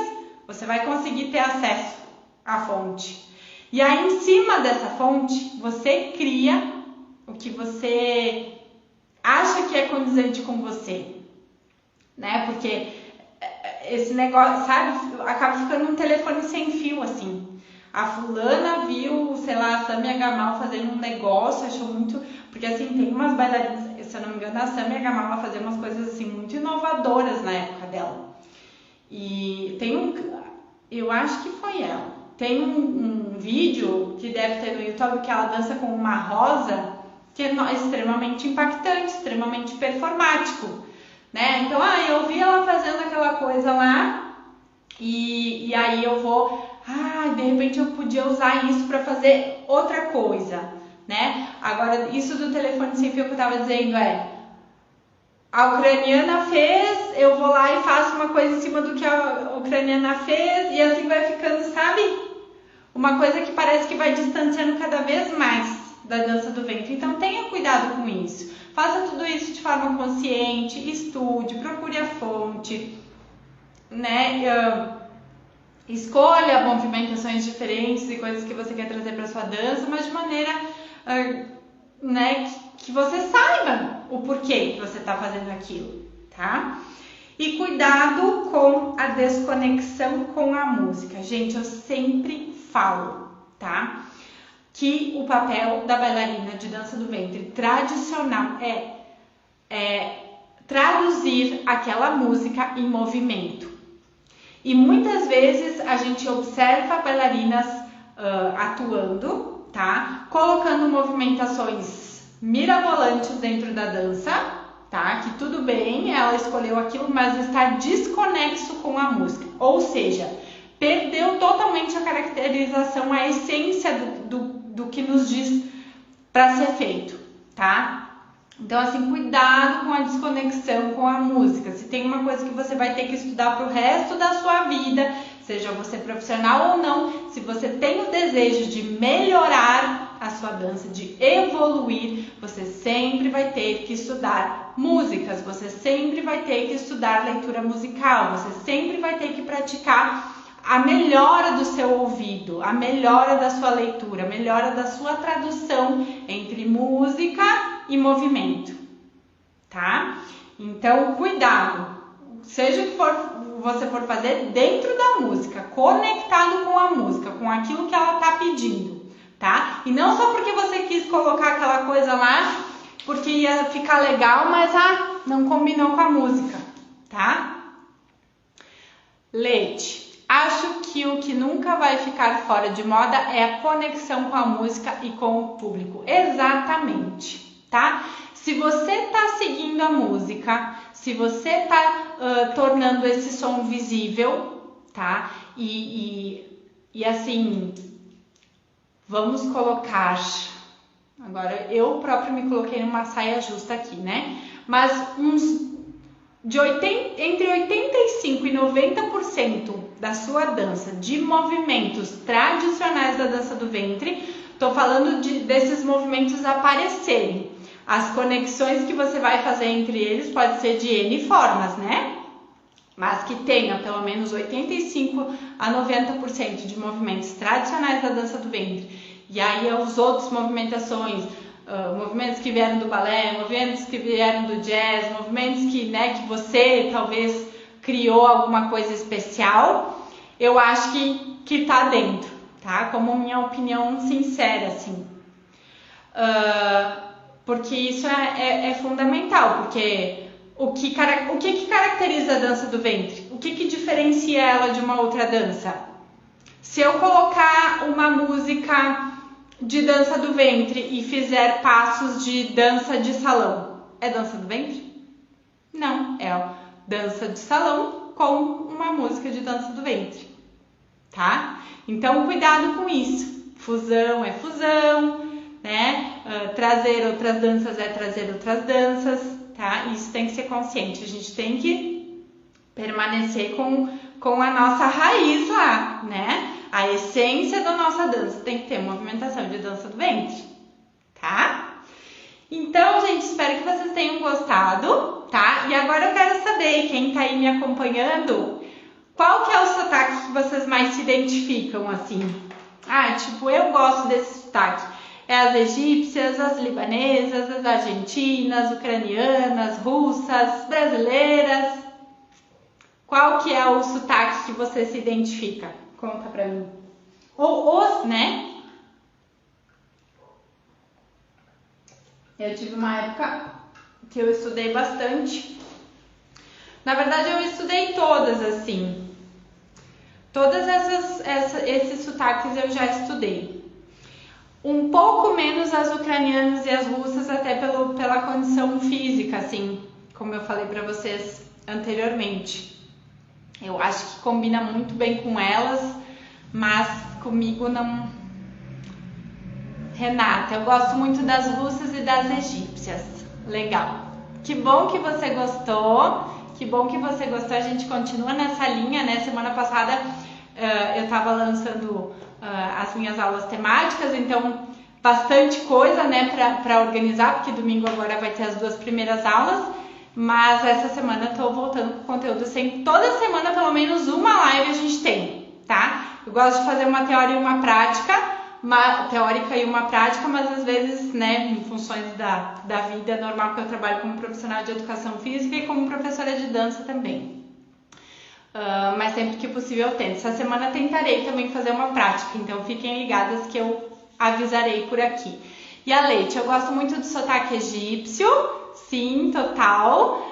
você vai conseguir ter acesso à fonte. E aí, em cima dessa fonte, você cria o que você acha que é condizente com você, né? Porque esse negócio, sabe, acaba ficando um telefone sem fio, assim. A fulana viu, sei lá, a Samia Gamal fazendo um negócio, achou muito... Porque, assim, tem umas bailarinas, se eu não me engano, a Samia Gamal ela fazia umas coisas, assim, muito inovadoras na época dela. E tem eu acho que foi ela. Tem um vídeo que deve ter no YouTube que ela dança com uma rosa, que é extremamente impactante, extremamente performático, né? Então, eu vi ela fazendo aquela coisa lá e aí eu vou... de repente eu podia usar isso para fazer outra coisa, né? Agora, isso do telefone sem fio que eu tava dizendo a ucraniana fez, eu vou lá e faço uma coisa em cima do que a ucraniana fez e assim vai ficando, sabe? Uma coisa que parece que vai distanciando cada vez mais da dança do ventre. Então, tenha cuidado com isso. Faça tudo isso de forma consciente, estude, procure a fonte, né? Escolha movimentações diferentes e coisas que você quer trazer para sua dança, mas de maneira, né, que você saiba o porquê que você está fazendo aquilo, tá? E cuidado com a desconexão com a música. Gente, eu sempre falo, tá? Que o papel da bailarina de dança do ventre tradicional é traduzir aquela música em movimento. E muitas vezes a gente observa bailarinas atuando, tá? Colocando movimentações mirabolantes dentro da dança, tá? Que tudo bem, ela escolheu aquilo, mas está desconexo com a música. Ou seja, perdeu totalmente a caracterização, a essência do que nos diz para ser feito, tá? Então, assim, cuidado com a desconexão com a música. Se tem uma coisa que você vai ter que estudar para o resto da sua vida, seja você profissional ou não, se você tem o desejo de melhorar a sua dança, de evoluir, você sempre vai ter que estudar músicas, você sempre vai ter que estudar leitura musical, você sempre vai ter que praticar a melhora do seu ouvido, a melhora da sua leitura, a melhora da sua tradução entre música e movimento, tá? Então, cuidado, seja o que você for fazer dentro da música, conectado com a música, com aquilo que ela tá pedindo, tá? E não só porque você quis colocar aquela coisa lá, porque ia ficar legal, mas não combinou com a música, tá? Leite. Acho que o que nunca vai ficar fora de moda é a conexão com a música e com o público. Exatamente, tá? Se você tá seguindo a música, se você tá tornando esse som visível, tá? E assim, vamos colocar... Agora, eu próprio me coloquei numa saia justa aqui, né? Mas entre 85% e 90% da sua dança de movimentos tradicionais da dança do ventre, tô falando desses movimentos aparecerem. As conexões que você vai fazer entre eles pode ser de N formas, né? Mas que tenha pelo menos 85% a 90% de movimentos tradicionais da dança do ventre. E aí os outros movimentações, movimentos que vieram do balé, movimentos que vieram do jazz, movimentos que você talvez criou alguma coisa especial, eu acho que tá dentro, tá? Como minha opinião sincera, assim. Porque isso é fundamental, porque o que caracteriza a dança do ventre? O que diferencia ela de uma outra dança? Se eu colocar uma música de dança do ventre e fizer passos de dança de salão, é dança do ventre? Não, é dança de salão com uma música de dança do ventre, tá? Então, cuidado com isso. Fusão é fusão, né? Trazer outras danças é trazer outras danças, tá? Isso tem que ser consciente. A gente tem que permanecer com a nossa raiz lá, né? A essência da nossa dança tem que ter movimentação de dança do ventre, tá? Então, gente, espero que vocês tenham gostado, tá? E agora eu quero saber, quem tá aí me acompanhando, qual que é o sotaque que vocês mais se identificam, assim? Eu gosto desse sotaque. É as egípcias, as libanesas, as argentinas, ucranianas, russas, brasileiras. Qual que é o sotaque que você se identifica? Conta pra mim. Ou né? Eu tive uma época que eu estudei bastante. Na verdade, eu estudei todas, assim. Todas esses sotaques eu já estudei. Um pouco menos as ucranianas e as russas, até pela condição física, assim, como eu falei pra vocês anteriormente. Eu acho que combina muito bem com elas, mas comigo não. Renata, eu gosto muito das russas e das egípcias. Legal. Que bom que você gostou. Que bom que você gostou. A gente continua nessa linha, né? Semana passada eu estava lançando as minhas aulas temáticas, então bastante coisa, né, para organizar, porque domingo agora vai ter as 2 primeiras aulas. Mas essa semana eu tô voltando com conteúdo sempre. Toda semana, pelo menos uma live a gente tem, tá? Eu gosto de fazer uma teoria e uma prática uma teórica e uma prática, mas às vezes, né, em funções da vida é normal que eu trabalho como profissional de educação física e como professora de dança também. Mas sempre que possível eu tento. Essa semana tentarei também fazer uma prática, então fiquem ligadas que eu avisarei por aqui. E a Leite, eu gosto muito do sotaque egípcio, sim, total.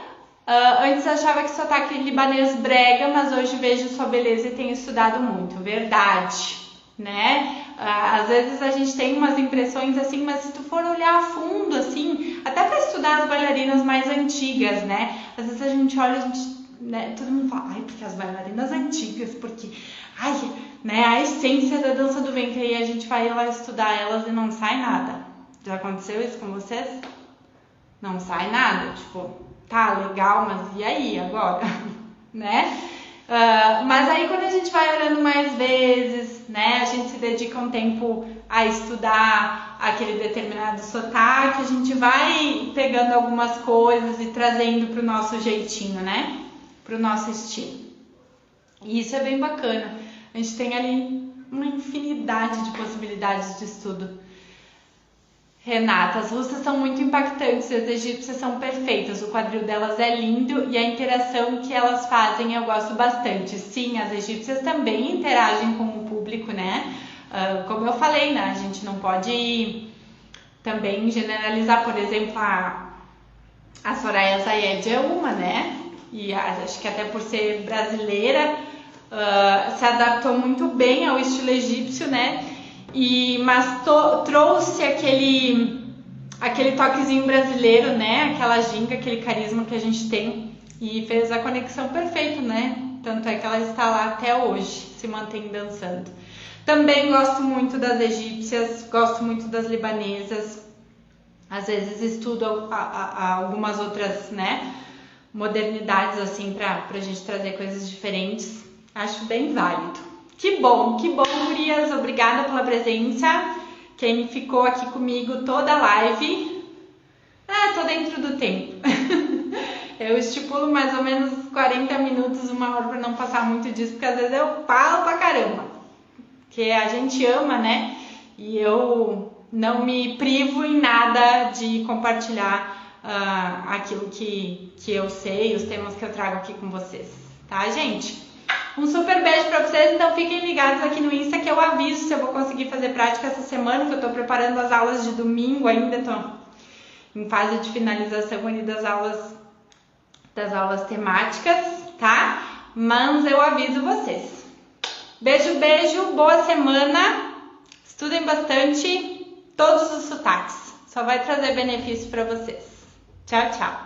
Antes eu achava que sotaque libanês brega, mas hoje vejo sua beleza e tenho estudado muito, verdade, né? Às vezes a gente tem umas impressões assim, mas se tu for olhar a fundo, assim, até para estudar as bailarinas mais antigas, né? Às vezes a gente olha, né, todo mundo fala, ai, porque as bailarinas antigas, porque, ai, né, a essência da dança do ventre, aí a gente vai lá estudar elas e não sai nada. Já aconteceu isso com vocês? Não sai nada, tipo, tá legal, mas e aí agora, né? Mas aí quando a gente vai olhando mais vezes, né, a gente se dedica um tempo a estudar aquele determinado sotaque, a gente vai pegando algumas coisas e trazendo pro nosso jeitinho, né, pro nosso estilo. E isso é bem bacana, a gente tem ali uma infinidade de possibilidades de estudo. Renata, as russas são muito impactantes e as egípcias são perfeitas, o quadril delas é lindo e a interação que elas fazem eu gosto bastante. Sim, as egípcias também interagem com o público, né? Como eu falei, né? A gente não pode também generalizar, por exemplo, a Soraya Zayed é uma, né? E acho que até por ser brasileira, se adaptou muito bem ao estilo egípcio, né? Mas trouxe aquele toquezinho brasileiro, né? Aquela ginga, aquele carisma que a gente tem e fez a conexão perfeita, né? Tanto é que ela está lá até hoje, se mantém dançando. Também gosto muito das egípcias, gosto muito das libanesas. Às vezes estudo algumas outras, né, modernidades assim pra gente trazer coisas diferentes. Acho bem válido. Que bom, gurias, obrigada pela presença, quem ficou aqui comigo toda a live, tô dentro do tempo, eu estipulo mais ou menos 40 minutos, 1 hora para não passar muito disso, porque às vezes eu falo pra caramba, que a gente ama, né, e eu não me privo em nada de compartilhar aquilo que eu sei, os temas que eu trago aqui com vocês, tá, gente? Um super beijo pra vocês, então fiquem ligados aqui no Insta que eu aviso se eu vou conseguir fazer prática essa semana, que eu tô preparando as aulas de domingo ainda, tô em fase de finalização ali das aulas temáticas, tá? Mas eu aviso vocês. Beijo, beijo, boa semana, estudem bastante todos os sotaques, só vai trazer benefício pra vocês. Tchau, tchau.